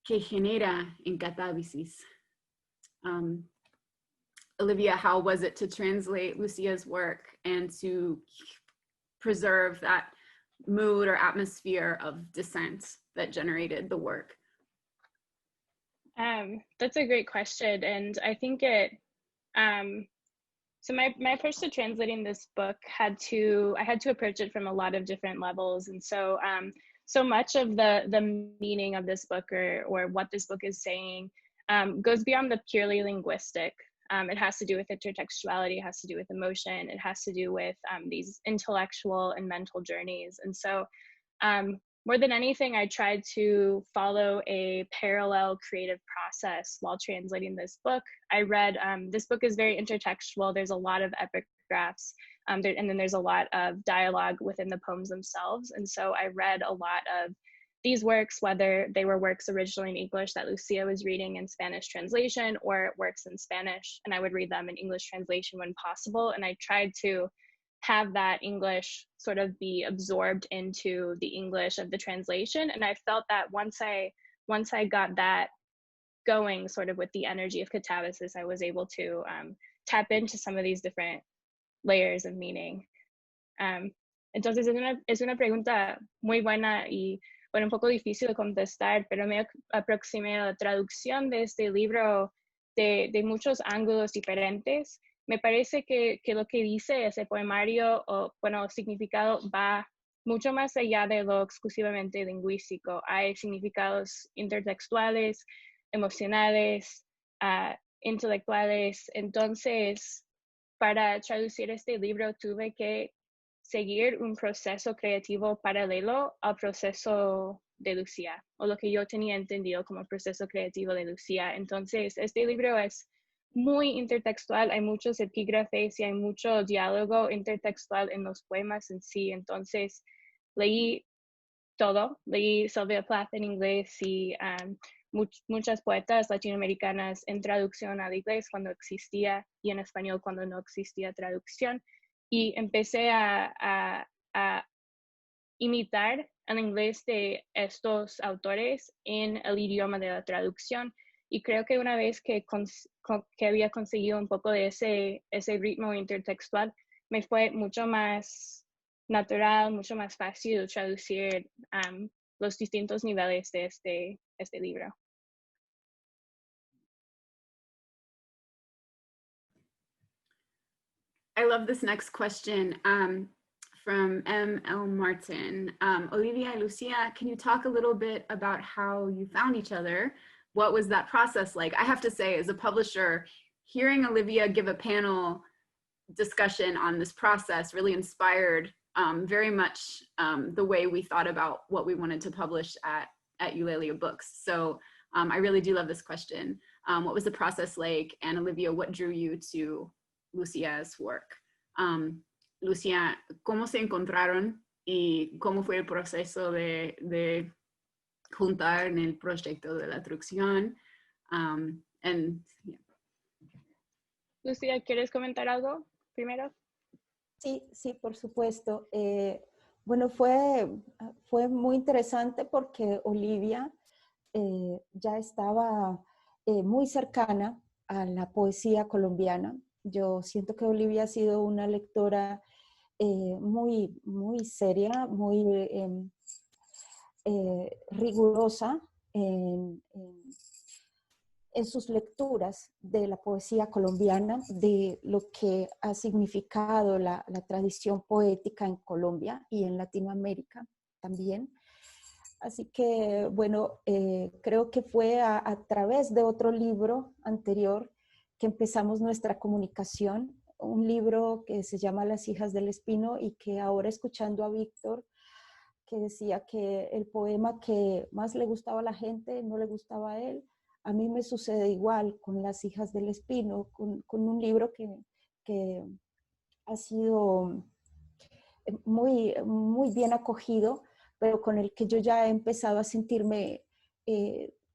que genera en Catábasis? Olivia, how was it to translate Lucia's work and to preserve that mood or atmosphere of descent that generated the work? That's a great question, and I think so my approach to translating this book I had to approach it from a lot of different levels, and so much of the meaning of this book or what this book is saying goes beyond the purely linguistic. It has to do with intertextuality, it has to do with emotion, it has to do with these intellectual and mental journeys. And so more than anything, I tried to follow a parallel creative process while translating this book. I read, this book is very intertextual. There's a lot of epigraphs, and then there's a lot of dialogue within the poems themselves. And so I read a lot of these works, whether they were works originally in English that Lucia was reading in Spanish translation or works in Spanish, and I would read them in English translation when possible. And I tried to have that English sort of be absorbed into the English of the translation. And I felt that once I got that going sort of with the energy of catabasis, I was able to tap into some of these different layers of meaning. Entonces es una pregunta muy buena y bueno, un poco difícil de contestar, pero me aproximé a la traducción de este libro de muchos ángulos diferentes. Me parece que lo que dice ese poemario, o bueno, significado va mucho más allá de lo exclusivamente lingüístico. Hay significados intertextuales, emocionales, intelectuales. Entonces, para traducir este libro tuve que seguir un proceso creativo paralelo al proceso de Lucia, o lo que yo tenía entendido como proceso creativo de Lucia. Entonces, este libro es muy intertextual, hay muchos epígrafes y hay mucho diálogo intertextual en los poemas en sí. Entonces, leí todo, leí Sylvia Plath en inglés y muchas poetas latinoamericanas en traducción al inglés cuando existía y en español cuando no existía traducción. Y empecé a imitar el inglés de estos autores en el idioma de la traducción. Y creo que una vez que había conseguido un poco de ese ritmo intertextual, me fue mucho más natural, mucho más fácil traducir los distintos niveles de este libro. I love this next question from M.L. Martin. Olivia and Lucia, can you talk a little bit about how you found each other? What was that process like? I have to say, as a publisher, hearing Olivia give a panel discussion on this process really inspired very much the way we thought about what we wanted to publish at Eulalia Books. So I really do love this question. What was the process like? And Olivia, what drew you to Lucia's work? Lucia, ¿cómo se encontraron y cómo fue el proceso de juntar en el proyecto de la traducción? Yeah. Lucia, ¿quieres comentar algo primero? Sí, por supuesto. Bueno, fue muy interesante porque Olivia ya estaba muy cercana a la poesía colombiana. Yo siento que Olivia ha sido una lectora muy, muy seria, muy rigurosa en sus lecturas de la poesía colombiana, de lo que ha significado la tradición poética en Colombia y en Latinoamérica también. Así que, bueno, creo que fue a través de otro libro anterior que empezamos nuestra comunicación, un libro que se llama Las hijas del espino, y que ahora, escuchando a Víctor, que decía que el poema que más le gustaba a la gente no le gustaba a él, a mí me sucede igual con Las hijas del espino, con un libro que ha sido muy, muy bien acogido, pero con el que yo ya he empezado a sentirme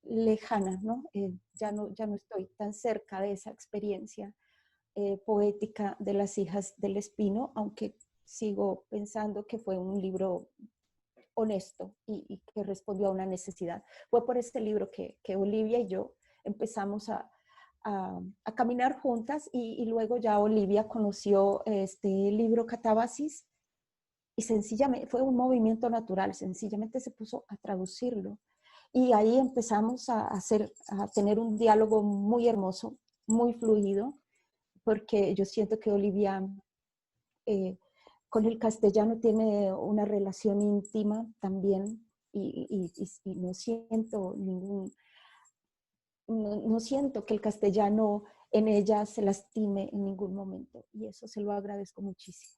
lejana, ¿no? Ya no estoy tan cerca de esa experiencia poética de Las hijas del espino, aunque sigo pensando que fue un libro honesto y que respondió a una necesidad. Fue por este libro que Olivia y yo empezamos a caminar juntas, y luego ya Olivia conoció este libro Catabasis, y sencillamente fue un movimiento natural, sencillamente se puso a traducirlo. Y ahí empezamos a tener un diálogo muy hermoso, muy fluido, porque yo siento que Olivia con el castellano tiene una relación íntima también, y no siento no siento que el castellano en ella se lastime en ningún momento, y eso se lo agradezco muchísimo.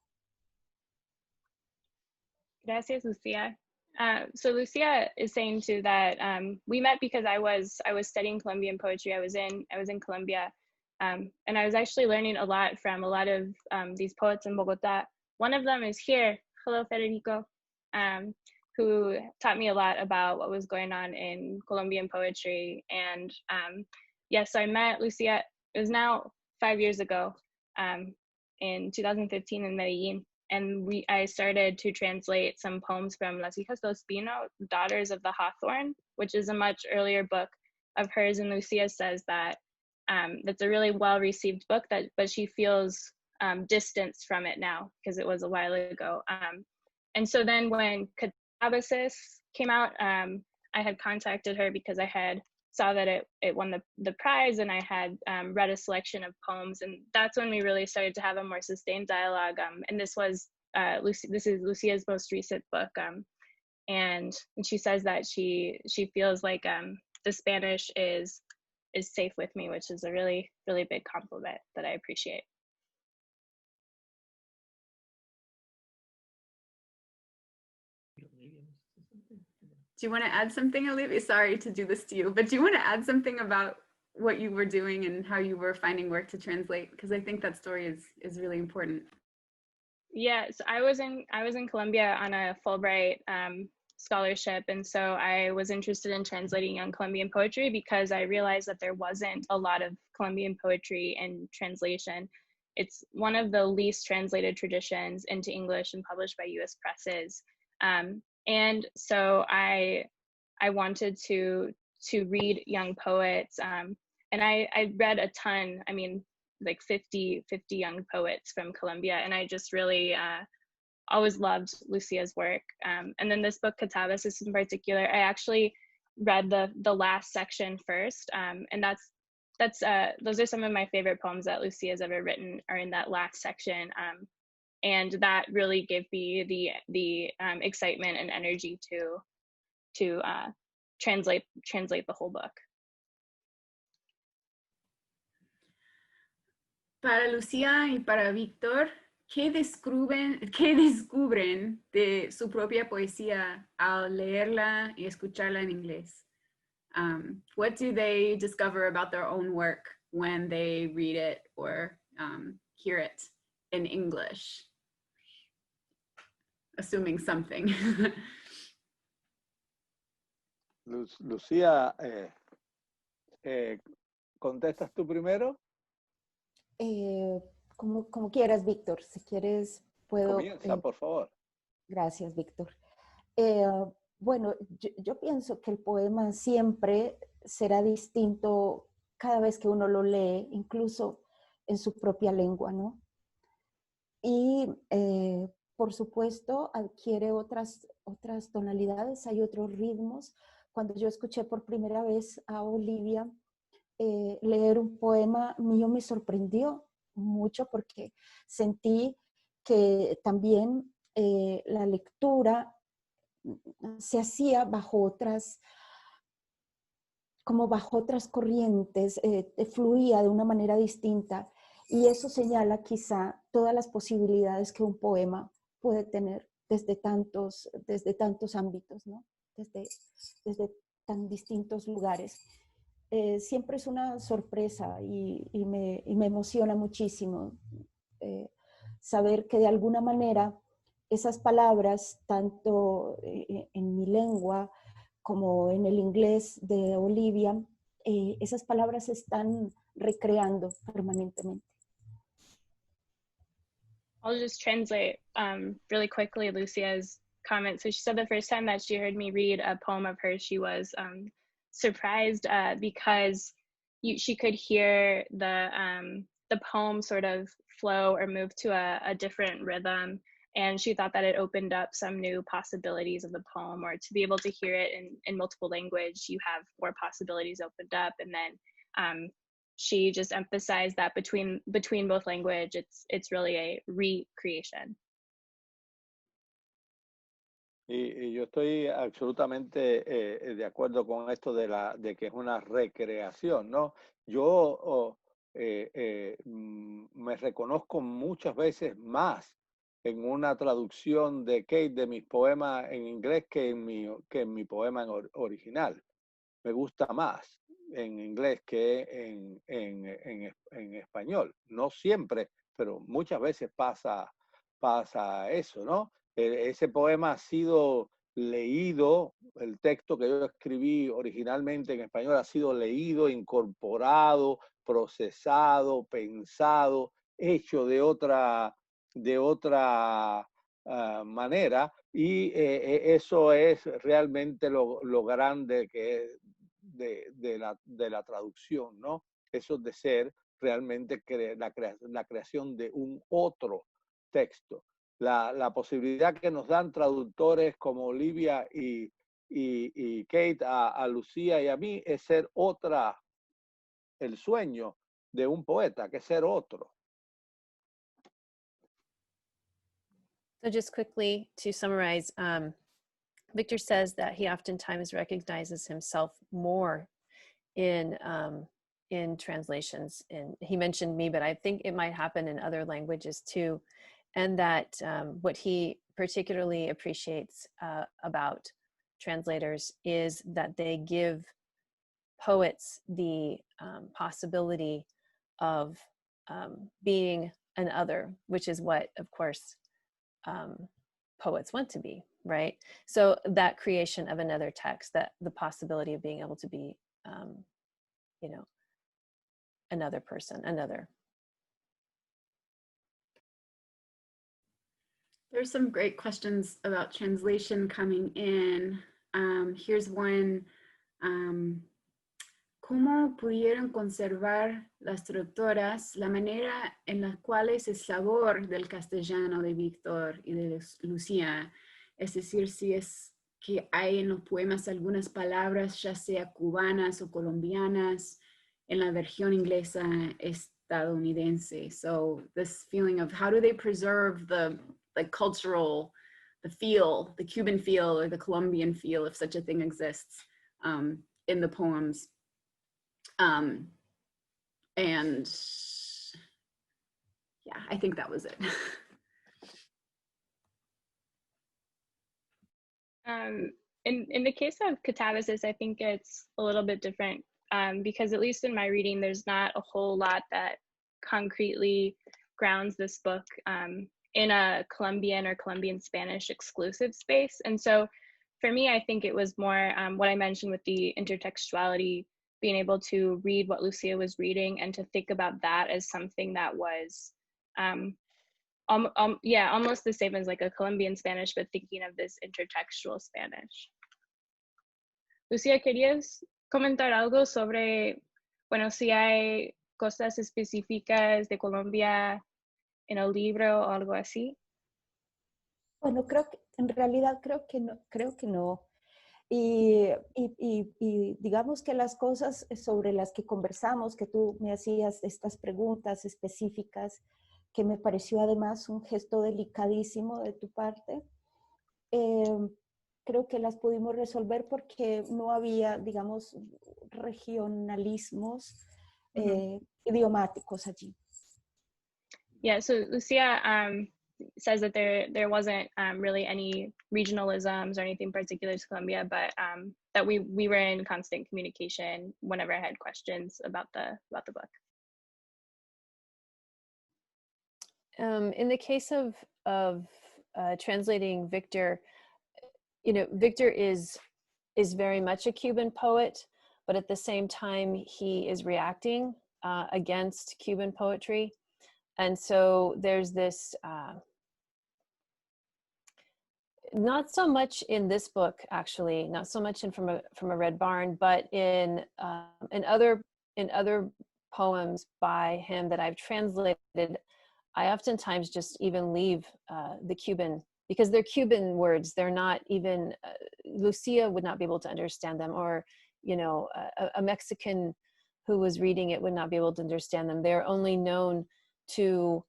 Gracias, Lucia. So Lucia is saying too that we met because I was studying Colombian poetry. I was in Colombia, and I was actually learning a lot from a lot of these poets in Bogota. One of them is here. Hello, Federico. who taught me a lot about what was going on in Colombian poetry. And yes, so I met Lucia, it was now 5 years ago, in 2015 in Medellin. And I started to translate some poems from Las Hijas del Espino, Daughters of the Hawthorn, which is a much earlier book of hers. And Lucia says that that's a really well-received book, but she feels distanced from it now because it was a while ago. And so then when Catabasis came out, I had contacted her because I had saw that it won the prize, and I had read a selection of poems, and that's when we really started to have a more sustained dialogue. And this was this is Lucia's most recent book, and she says that she feels like the Spanish is safe with me, which is a really, really big compliment that I appreciate. Do you want to add something, Olivia? Sorry to do this to you, but do you want to add something about what you were doing and how you were finding work to translate? Because I think that story is really important. Yeah, so I was in Colombia on a Fulbright scholarship, and so I was interested in translating young Colombian poetry because I realized that there wasn't a lot of Colombian poetry in translation. It's one of the least translated traditions into English and published by U.S. presses. And so I wanted to read young poets, and I read a ton. I mean, like 50 young poets from Colombia, and I just really always loved Lucia's work. And then this book, Catabasis in particular, I actually read the last section first, and those are some of my favorite poems that Lucia's ever written are in that last section. And that really gave me the excitement and energy to translate the whole book. Para Lucía y para Víctor, ¿qué descubren de su propia poesía al leerla y escucharla en inglés? What do they discover about their own work when they read it or hear it in English? Assuming something. Lucía, ¿contestas tú primero? Como quieras, Víctor. Si quieres, puedo... Comienza, por favor. Gracias, Víctor. Bueno, yo pienso que el poema siempre será distinto cada vez que uno lo lee, incluso en su propia lengua, ¿no? Y por supuesto adquiere otras tonalidades, hay otros ritmos. Cuando yo escuché por primera vez a Olivia leer un poema mío, me sorprendió mucho porque sentí que también la lectura se hacía bajo otras corrientes, fluía de una manera distinta. Y eso señala quizá todas las posibilidades que un poema puede tener desde tantos ámbitos, ¿no? Desde tan distintos lugares. Siempre es una sorpresa y me emociona muchísimo saber que de alguna manera esas palabras, tanto en mi lengua como en el inglés de Olivia, esas palabras se están recreando permanentemente. I'll just translate really quickly Lucia's comment. So she said the first time that she heard me read a poem of hers, she was surprised because she could hear the poem sort of flow or move to a different rhythm, and she thought that it opened up some new possibilities of the poem, or to be able to hear it in multiple language, you have more possibilities opened up. And then she just emphasized that between both language, it's really a recreation. Y yo estoy absolutamente de acuerdo con esto de que es una recreación, ¿no? Yo me reconozco muchas veces más en una traducción de Kate de mis poemas en inglés que en mi poema original. Me gusta más en inglés que en español. No siempre, pero muchas veces pasa eso, ¿no? Ese poema ha sido leído, el texto que yo escribí originalmente en español ha sido leído, incorporado, procesado, pensado, hecho de otra manera, y eso es realmente lo grande que es de la traducción, ¿no? Eso de ser realmente la creación de un otro texto. La posibilidad que nos dan traductores como Olivia y Kate a Lucía y a mí es ser el sueño de un poeta, que es ser otro. So just quickly to summarize, Victor says that he oftentimes recognizes himself more in translations. And he mentioned me, but I think it might happen in other languages too. And that what he particularly appreciates about translators is that they give poets the possibility of being an other, which is what, of course, poets want to be, right? So that creation of another text, that the possibility of being able to be, you know, another person, another. There's some great questions about translation coming in. Here's one. ¿Cómo pudieron conservar las traductoras la manera en la cual es el sabor del castellano de Víctor y de Lucía? Es decir, si es que hay en los poemas algunas palabras, ya sea cubanas o colombianas, en la versión inglesa estadounidense. So this feeling of how do they preserve the cultural, the feel, the Cuban feel or the Colombian feel, if such a thing exists, in the poems. And yeah, I think that was it. In the case of catabasis, I think it's a little bit different because at least in my reading, there's not a whole lot that concretely grounds this book in a Colombian or Colombian Spanish exclusive space. And so for me, I think it was more what I mentioned with the intertextuality, being able to read what Lucia was reading and to think about that as something that was almost the same as like a Colombian Spanish, but thinking of this intertextual Spanish. Lucia, ¿querías comentar algo sobre, bueno, si hay cosas específicas de Colombia en el libro o algo así? Bueno, en realidad creo que no. Y digamos que las cosas sobre las que conversamos, que tú me hacías estas preguntas específicas, que me pareció además un gesto delicadísimo de tu parte, creo que las pudimos resolver porque no había, digamos, regionalismos idiomáticos allí. Yeah, so Lucia says that there wasn't really any regionalisms or anything particular to Colombia, but that we were in constant communication whenever I had questions about the book. In the case of translating Victor, you know, Victor is very much a Cuban poet, but at the same time he is reacting against Cuban poetry. And so there's this, not so much in this book, actually, not so much in From a Red Barn, but in other poems by him that I've translated, I oftentimes just even leave the Cuban, because they're Cuban words. They're not even, Lucia would not be able to understand them, or, you know, a Mexican who was reading it would not be able to understand them. They're only known to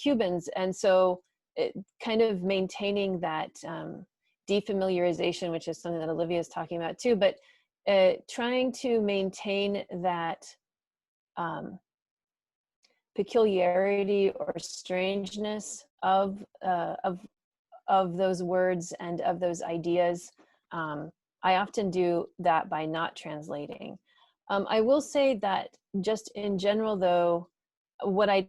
Cubans. And so kind of maintaining that defamiliarization, which is something that Olivia is talking about too, but trying to maintain that peculiarity or strangeness of those words and of those ideas. I often do that by not translating. I will say that just in general, though, what I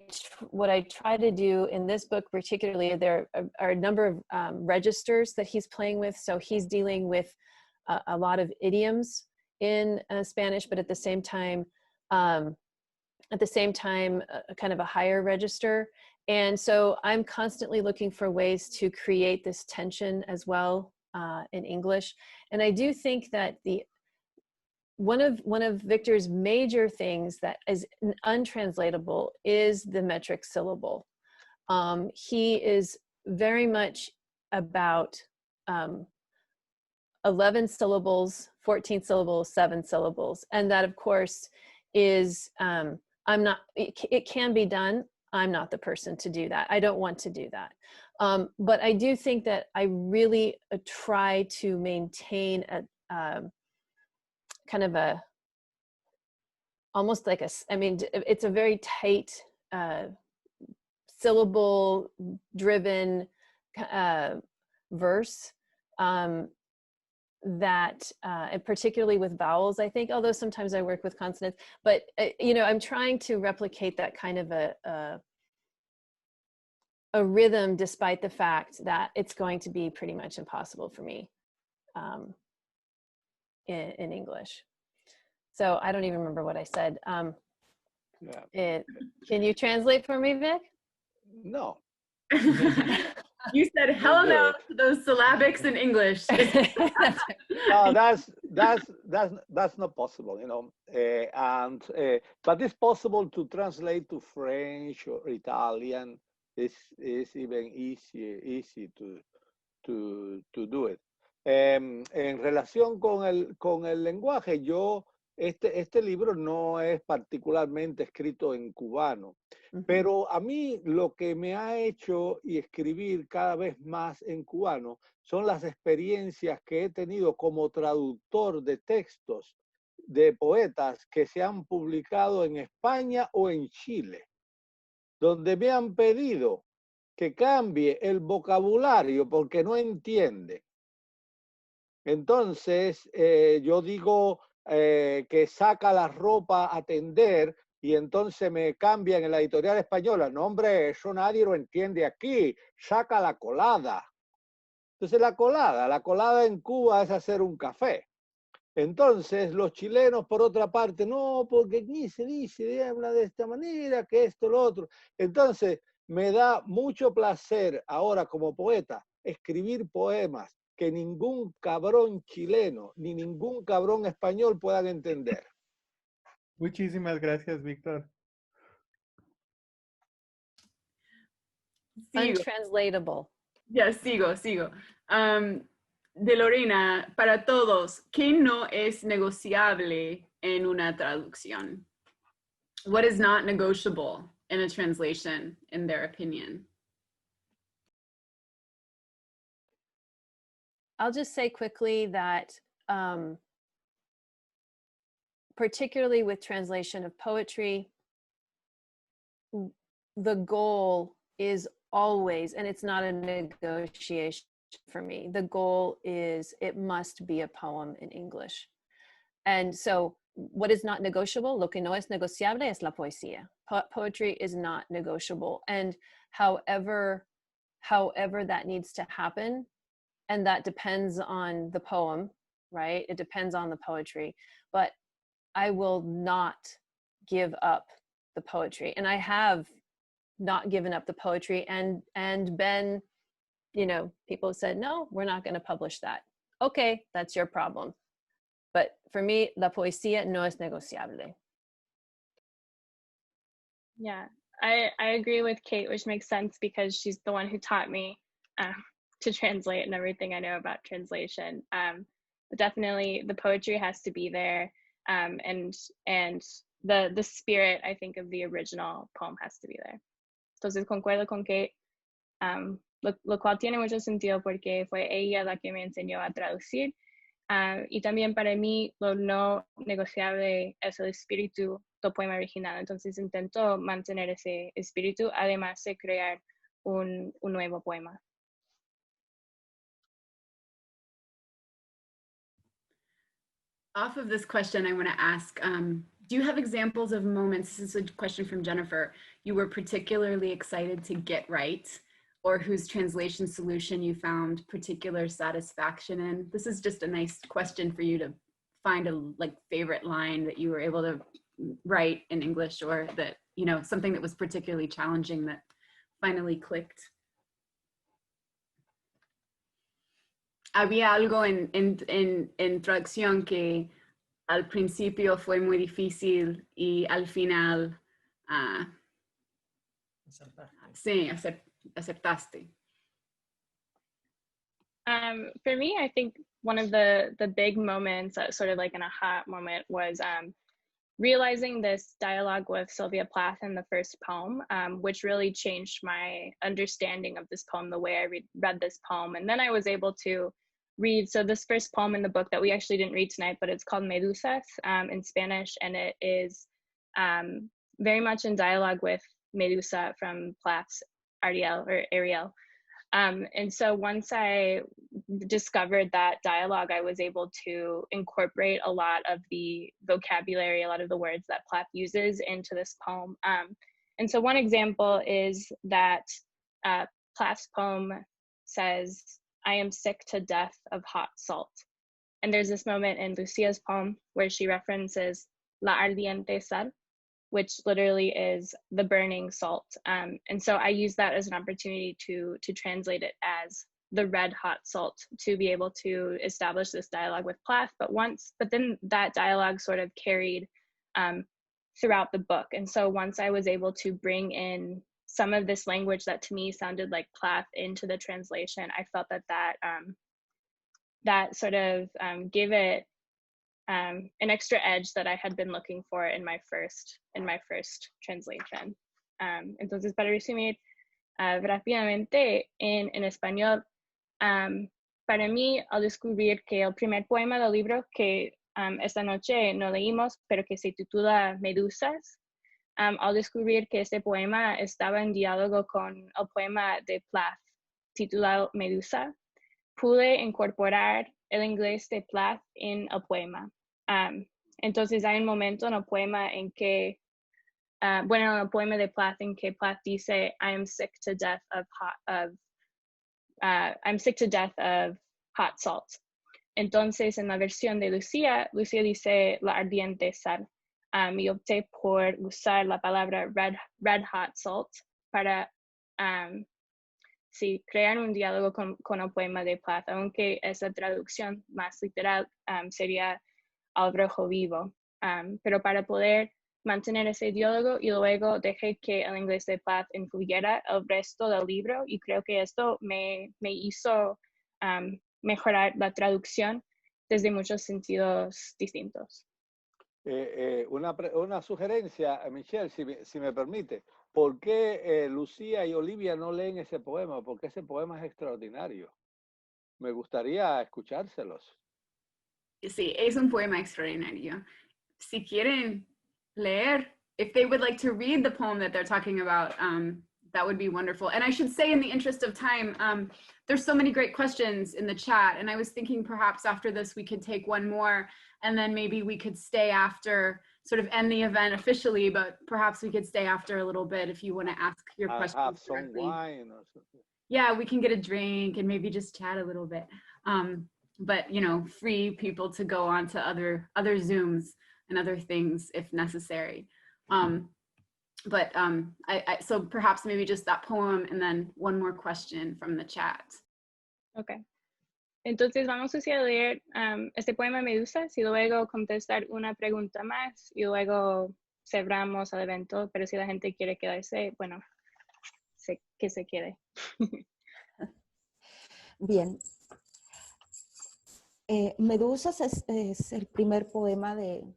try to do in this book particularly, there are a number of registers that he's playing with. So he's dealing with a lot of idioms in Spanish, but at the same time, kind of a higher register. And so I'm constantly looking for ways to create this tension as well in English. And I do think that one of Victor's major things that is untranslatable is the metric syllable. He is very much about 11 syllables, 14 syllables, 7 syllables. And that, of course, is, it can be done. I'm not the person to do that. I don't want to do that. But I do think that I really try to maintain kind of almost like it's a very tight syllable driven verse that and particularly with vowels, I think, although sometimes I work with consonants, but I'm trying to replicate that kind of a rhythm, despite the fact that it's going to be pretty much impossible for me in English. So I don't even remember what I said. Can you translate for me, Vic? No. You said hell no to those syllabics in English. No, that's not possible, but it's possible to translate to French or Italian. It's even easy to do it. En relación con el lenguaje, este libro no es particularmente escrito en cubano, pero a mí lo que me ha hecho y escribir cada vez más en cubano son las experiencias que he tenido como traductor de textos de poetas que se han publicado en España o en Chile, donde me han pedido que cambie el vocabulario porque no entiende. Entonces, yo digo que saca la ropa a tender y entonces me cambian en la editorial española. No, hombre, eso nadie lo entiende aquí. Saca la colada. Entonces, la colada en Cuba es hacer un café. Entonces, los chilenos, por otra parte, no, porque aquí se dice, habla de esta manera, que esto, lo otro. Entonces, me da mucho placer ahora como poeta escribir poemas que ningún cabrón chileno ni ningún cabrón español puedan entender. Muchísimas gracias, Víctor. Untranslatable. Ya, sigo. De Lorena, para todos, ¿qué no es negociable en una traducción? What is not negotiable in a translation, in their opinion? I'll just say quickly that particularly with translation of poetry, the goal is always, and it's not a negotiation for me, the goal is it must be a poem in English. And so what is not negotiable? Lo que no es negociable es la poesía. Poetry is not negotiable. And however that needs to happen, and that depends on the poem, right? It depends on the poetry, but I will not give up the poetry. And I have not given up the poetry and been, people said, no, we're not going to publish that. Okay, that's your problem. But for me, la poesía no es negociable. Yeah, I agree with Kate, which makes sense because she's the one who taught me to translate and everything I know about translation. But definitely the poetry has to be there, and the spirit, I think, of the original poem has to be there. Entonces concuerdo con Kate, lo cual tiene mucho sentido porque fue ella la que me enseñó a traducir. Y también para mí lo no negociable es el espíritu del poema original. Entonces intento mantener ese espíritu, además de crear un nuevo poema. Off of this question, I want to ask, do you have examples of moments, this is a question from Jennifer, you were particularly excited to get right, or whose translation solution you found particular satisfaction in? This is just a nice question for you to find a favorite line that you were able to write in English, or that, something that was particularly challenging that finally clicked. Había algo en traducción que al principio fue muy difícil y al final sí, aceptaste. For me, I think one of the big moments, sort of like an aha moment, was realizing this dialogue with Sylvia Plath in the first poem, which really changed my understanding of this poem, the way I read this poem. And then I was able to read, so this first poem in the book that we actually didn't read tonight, but it's called Medusas in Spanish, and it is very much in dialogue with Medusa from Plath's Ariel. And so once I discovered that dialogue, I was able to incorporate a lot of the vocabulary, a lot of the words that Plath uses into this poem. And so one example is that Plath's poem says, "I am sick to death of hot salt." And there's this moment in Lucia's poem where she references la ardiente sal, which literally is the burning salt. And so I use that as an opportunity to translate it as the red hot salt, to be able to establish this dialogue with Plath. But then that dialogue sort of carried throughout the book. And so once I was able to bring in some of this language that to me sounded like Plath into the translation, I felt that sort of gave it an extra edge that I had been looking for in my first translation. Entonces, para resumir rápidamente en español, para mí, al descubrir que el primer poema del libro que esta noche no leímos, pero que se titula Medusas, al descubrir que este poema estaba en diálogo con el poema de Plath titulado Medusa, pude incorporar el inglés de Plath en el poema. Entonces hay un momento en el poema en que, en el poema de Plath en que Plath dice, I'm sick to death of hot salt. Entonces en la versión de Lucia dice la ardiente sal. Y opté por usar la palabra red hot salt para crear un diálogo con el poema de Plath, aunque esa traducción más literal sería al rojo vivo. Pero para poder mantener ese diálogo y luego dejé que el inglés de Plath influyera el resto del libro, y creo que esto me hizo mejorar la traducción desde muchos sentidos distintos. Una sugerencia, Michelle, si me permite. ¿Por qué Lucía y Olivia no leen ese poema? Porque ese poema es extraordinario. Me gustaría escuchárselos. Sí, es un poema extraordinario. Si quieren leer, if they would like to read the poem that they're talking about, that would be wonderful. And I should say, in the interest of time, there's so many great questions in the chat, and I was thinking perhaps after this we could take one more, and then maybe we could stay after, sort of end the event officially, but perhaps we could stay after a little bit if you want to ask your questions have some directly. wine or something. Yeah, we can get a drink and maybe just chat a little bit. But free people to go on to other Zooms and other things if necessary. So perhaps maybe just that poem and then one more question from the chat. Okay. Entonces vamos a leer este poema Medusas y luego contestar una pregunta más y luego cerramos el evento, pero si la gente quiere quedarse, bueno, que se quede. Bien. Medusas es el primer poema del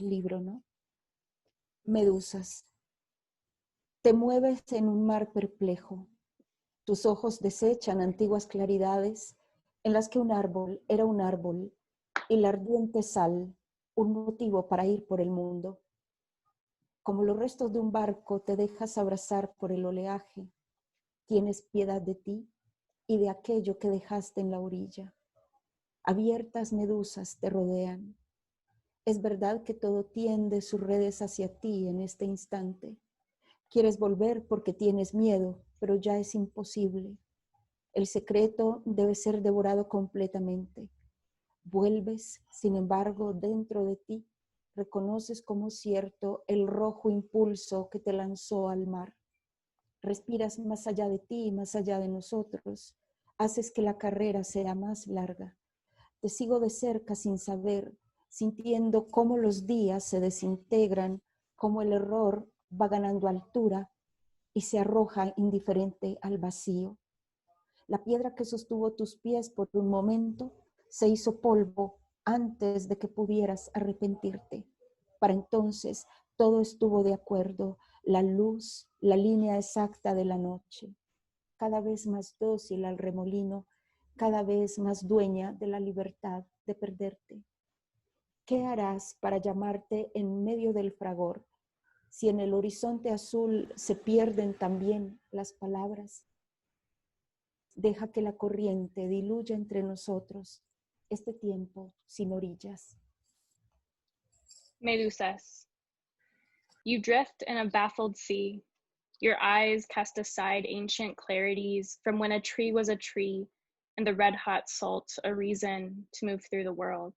libro, ¿no? Medusas. Te mueves en un mar perplejo. Tus ojos desechan antiguas claridades en las que un árbol era un árbol y la ardiente sal, un motivo para ir por el mundo. Como los restos de un barco te dejas abrazar por el oleaje. Tienes piedad de ti y de aquello que dejaste en la orilla. Abiertas medusas te rodean. Es verdad que todo tiende sus redes hacia ti en este instante. Quieres volver porque tienes miedo, pero ya es imposible. El secreto debe ser devorado completamente. Vuelves, sin embargo, dentro de ti, reconoces como cierto el rojo impulso que te lanzó al mar. Respiras más allá de ti y más allá de nosotros. Haces que la carrera sea más larga. Te sigo de cerca sin saber, sintiendo cómo los días se desintegran, cómo el error va ganando altura y se arroja indiferente al vacío. La piedra que sostuvo tus pies por un momento se hizo polvo antes de que pudieras arrepentirte. Para entonces todo estuvo de acuerdo, la luz, la línea exacta de la noche, cada vez más dócil al remolino, cada vez más dueña de la libertad de perderte. ¿Qué harás para llamarte en medio del fragor, si en el horizonte azul se pierden también las palabras? Deja que la corriente diluya entre nosotros este tiempo sin orillas. Medusas. You drift in a baffled sea. Your eyes cast aside ancient clarities from when a tree was a tree and the red-hot salt a reason to move through the world.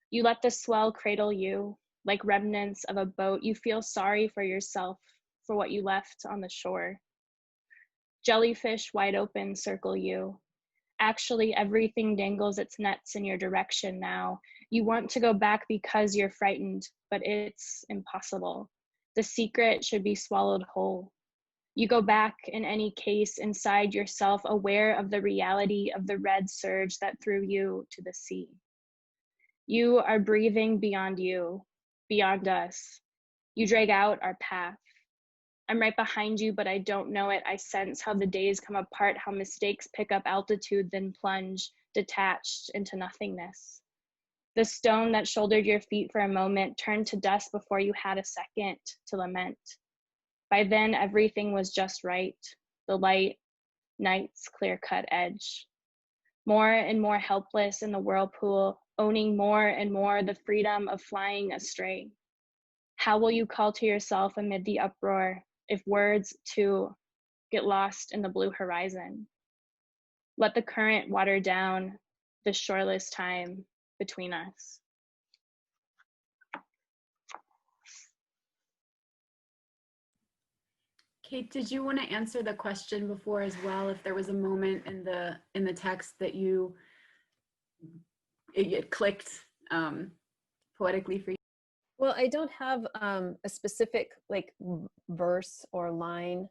You let the swell cradle you, like remnants of a boat. You feel sorry for yourself, for what you left on the shore. Jellyfish wide open circle you. Actually, everything dangles its nets in your direction now. You want to go back because you're frightened, but it's impossible. The secret should be swallowed whole. You go back in any case inside yourself, aware of the reality of the red surge that threw you to the sea. You are breathing beyond you, beyond us. You drag out our path. I'm right behind you, but I don't know it. I sense how the days come apart, how mistakes pick up altitude, then plunge, detached into nothingness. The stone that shouldered your feet for a moment turned to dust before you had a second to lament. By then, everything was just right. The light, night's clear-cut edge. More and more helpless in the whirlpool, owning more and more the freedom of flying astray. How will you call to yourself amid the uproar if words too get lost in the blue horizon? Let the current water down the shoreless time between us. Kate, did you want to answer the question before as well? If there was a moment in the text that it clicked poetically for you? Well, I don't have a specific verse or line,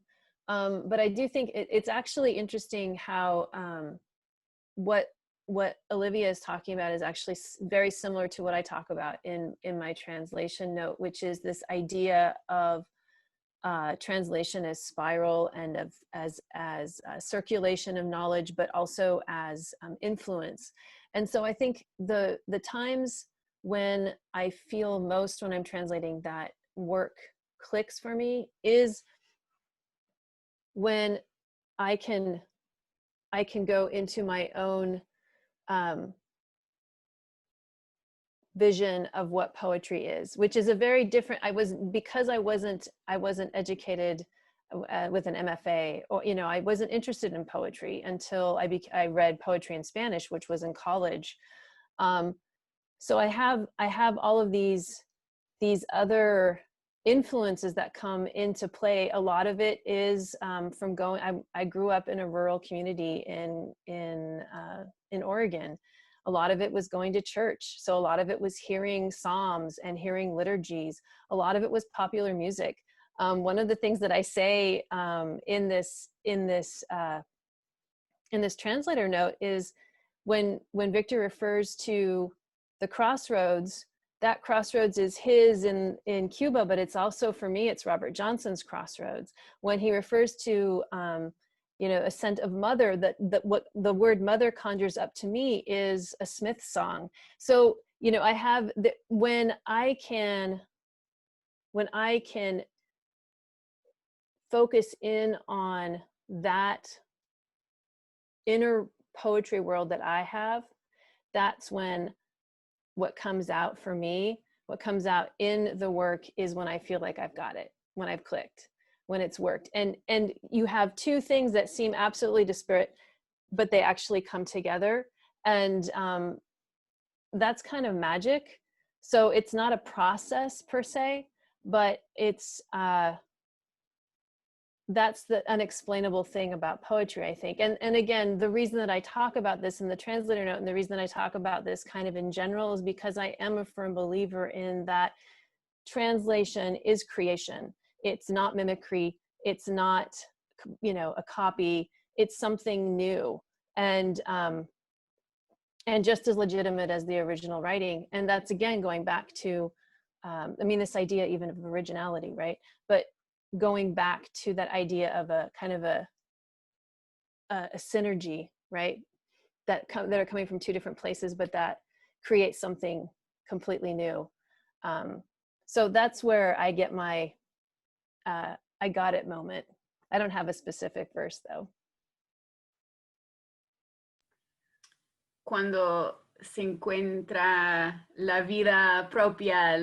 but I do think it's actually interesting how what Olivia is talking about is actually very similar to what I talk about in my translation note, which is this idea of translation as spiral and as circulation of knowledge, but also as influence. And so I think the times when I feel most when I'm translating that work clicks for me is when I can go into my own vision of what poetry is, which is a very different. Because I wasn't educated with an MFA, or I wasn't interested in poetry until I read poetry in Spanish, which was in college. So I have all of these other influences that come into play. A lot of it is from going. I grew up in a rural community in Oregon. A lot of it was going to church. So a lot of it was hearing psalms and hearing liturgies. A lot of it was popular music. One of the things that I say in this translator note is when Victor refers to the crossroads, that crossroads is his in Cuba, but it's also, for me, it's Robert Johnson's crossroads. When he refers to a scent of mother, that what the word mother conjures up to me is a Smith song. So I have when I can focus in on that inner poetry world that I have, that's when what comes out for me, what comes out in the work is when I feel like I've got it, when I've clicked, when it's worked. And you have two things that seem absolutely disparate, but they actually come together. And that's kind of magic. So it's not a process per se, but it's that's the unexplainable thing about poetry, I think. And again, the reason that I talk about this in the translator note, and the reason that I talk about this kind of in general, is because I am a firm believer in that translation is creation. It's not mimicry. It's not, you know, a copy. It's something new and just as legitimate as the original writing. And that's, again, going back to, I mean, this idea even of originality, right? But going back to that idea of a kind of a synergy, right? That are coming from two different places, but that creates something completely new. So that's where I get my, I got it moment. I don't have a specific verse though. Cuando se encuentra la vida propia,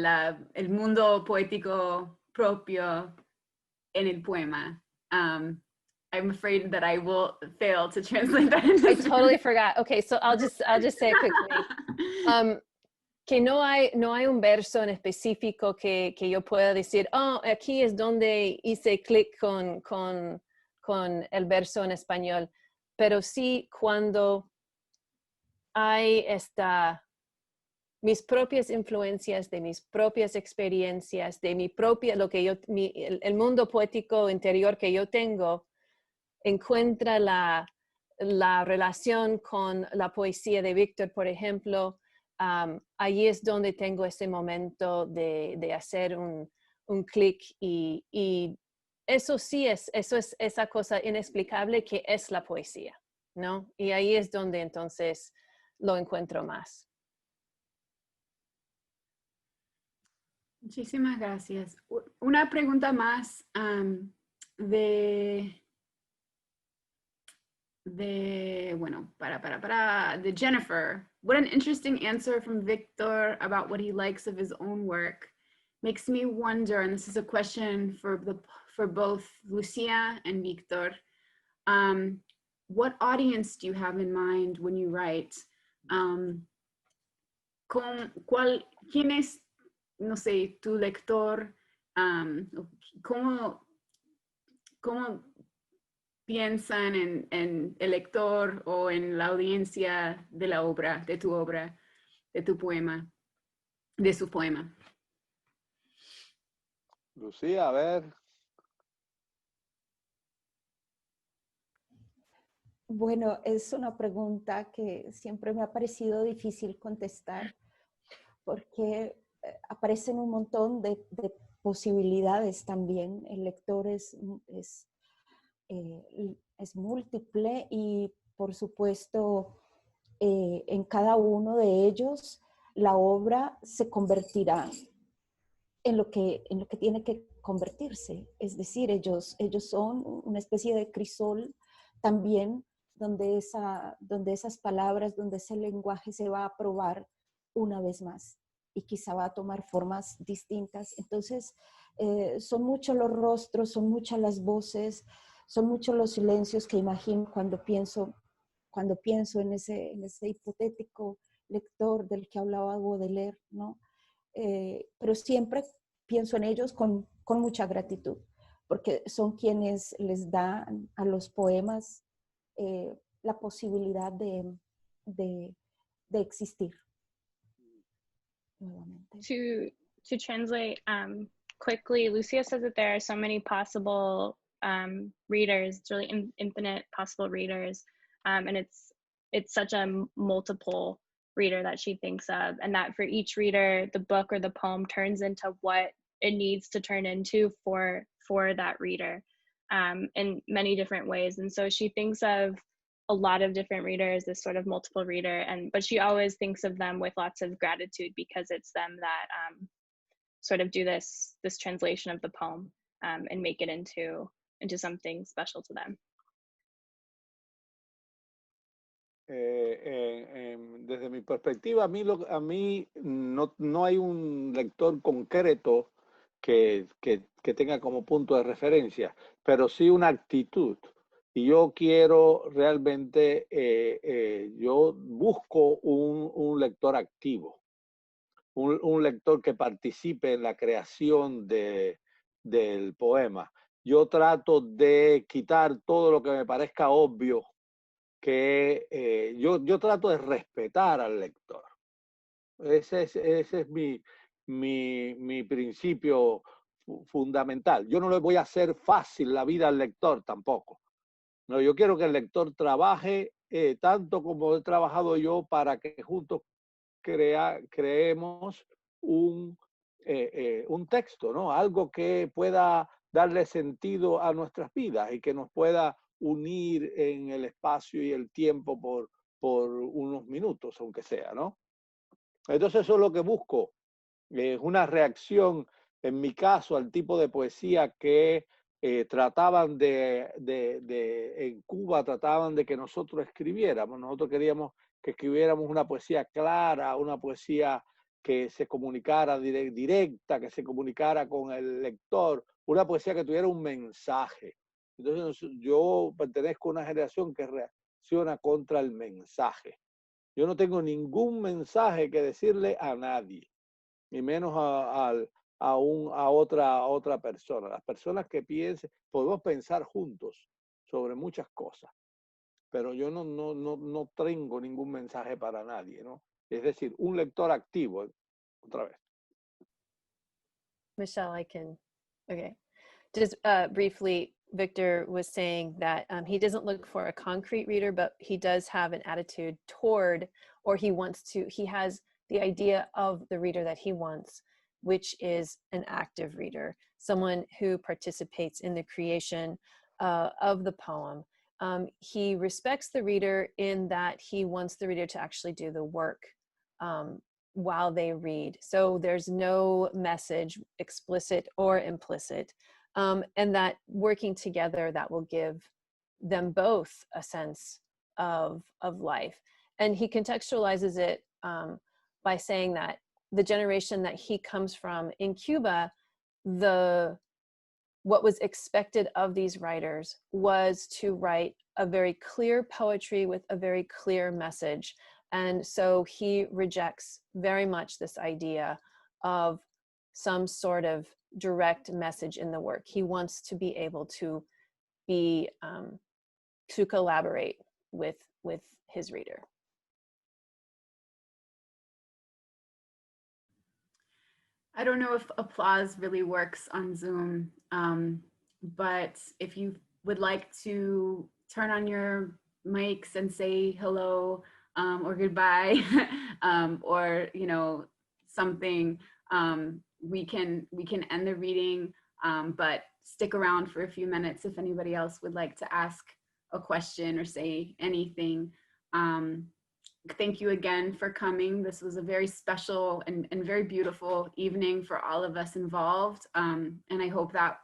el mundo poético propio en el poema. I'm afraid that I will fail to translate that. I totally forgot. Okay, so I'll just say it quickly. Que no hay un verso en específico que yo pueda decir, oh, aquí es donde hice clic con el verso en español, pero sí cuando hay mis propias influencias, de mis propias experiencias, de mi propia, el mundo poético interior que yo tengo, encuentra la relación con la poesía de Víctor, por ejemplo. Allí es donde tengo ese momento de hacer un clic y eso sí es esa cosa inexplicable que es la poesía, ¿no? Y ahí es donde entonces lo encuentro más. Muchísimas gracias. Una pregunta más de Jennifer. What an interesting answer from Victor about what he likes of his own work. Makes me wonder, and this is a question for both Lucia and Victor, what audience do you have in mind when you write? ¿Quién es, no sé, tu lector? ¿Cómo piensan en el lector o en la audiencia de la obra, de tu obra, de tu poema, de su poema? Lucía, a ver. Bueno, es una pregunta que siempre me ha parecido difícil contestar porque aparecen un montón de posibilidades también. El lector es múltiple y, por supuesto, en cada uno de ellos la obra se convertirá en lo que tiene que convertirse. Es decir, ellos son una especie de crisol también donde esas palabras, donde ese lenguaje se va a probar una vez más y quizá va a tomar formas distintas. Entonces, son muchos los rostros, son muchas las voces, son muchos los silencios que imagino cuando pienso en ese hipotético lector del que hablaba Baudelaire, ¿no? Pero siempre pienso en ellos con mucha gratitud, porque son quienes les dan a los poemas la posibilidad de existir nuevamente. To translate quickly, Lucia says that there are so many possible readers. It's really infinite possible readers, and it's such a multiple reader that she thinks of, and that for each reader, the book or the poem turns into what it needs to turn into for that reader in many different ways. And so she thinks of a lot of different readers, this sort of multiple reader, but she always thinks of them with lots of gratitude because it's them that sort of do this translation of the poem and make it into something special to them. Desde mi perspectiva, a mí no hay un lector concreto que tenga como punto de referencia, pero sí una actitud. Y yo quiero realmente, yo busco un lector activo, un lector que participe en la creación del poema. Yo trato de quitar todo lo que me parezca obvio, que yo trato de respetar al lector. Ese es mi principio fundamental. Yo no le voy a hacer fácil la vida al lector tampoco. No, yo quiero que el lector trabaje tanto como he trabajado yo para que juntos creemos un texto, ¿no? Algo que pueda darle sentido a nuestras vidas y que nos pueda unir en el espacio y el tiempo por unos minutos, aunque sea, ¿no? Entonces eso es lo que busco, es una reacción, en mi caso, al tipo de poesía que trataban en Cuba trataban de que nosotros escribiéramos. Nosotros queríamos que escribiéramos una poesía clara, una poesía que se comunicara directa, que se comunicara con el lector, una poesía que tuviera un mensaje. Entonces yo pertenezco a una generación que reacciona contra el mensaje. Yo no tengo ningún mensaje que decirle a nadie, ni menos a otra persona. Las personas que piensen, podemos pensar juntos sobre muchas cosas, pero yo no tengo ningún mensaje para nadie, ¿no? Es decir, un lector activo, otra vez. Michelle, okay. Just briefly, Victor was saying that he doesn't look for a concrete reader, but he does have an attitude toward, or he has the idea of the reader that he wants, which is an active reader, someone who participates in the creation of the poem. He respects the reader in that he wants the reader to actually do the work while they read. So there's no message, explicit or implicit, and that working together, that will give them both a sense of life. And he contextualizes it by saying that the generation that he comes from in Cuba, what was expected of these writers was to write a very clear poetry with a very clear message. And so he rejects very much this idea of some sort of direct message in the work. He wants to be able to to collaborate with his reader. I don't know if applause really works on Zoom, but if you would like to turn on your mics and say hello or goodbye, or something, we can end the reading, but stick around for a few minutes if anybody else would like to ask a question or say anything. Thank you again for coming. This was a very special and very beautiful evening for all of us involved. And I hope that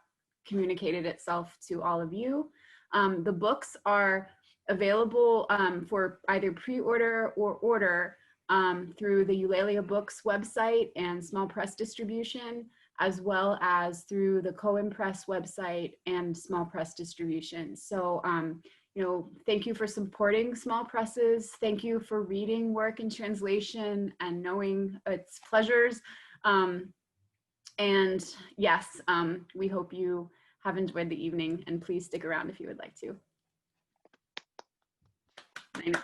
communicated itself to all of you. The books are available for either pre-order or order through the Eulalia Books website and small press distribution, as well as through the Co-Impress website and small press distribution. So, thank you for supporting small presses. Thank you for reading work in translation and knowing its pleasures. And yes, we hope you have enjoyed the evening, and please stick around if you would like to. I know.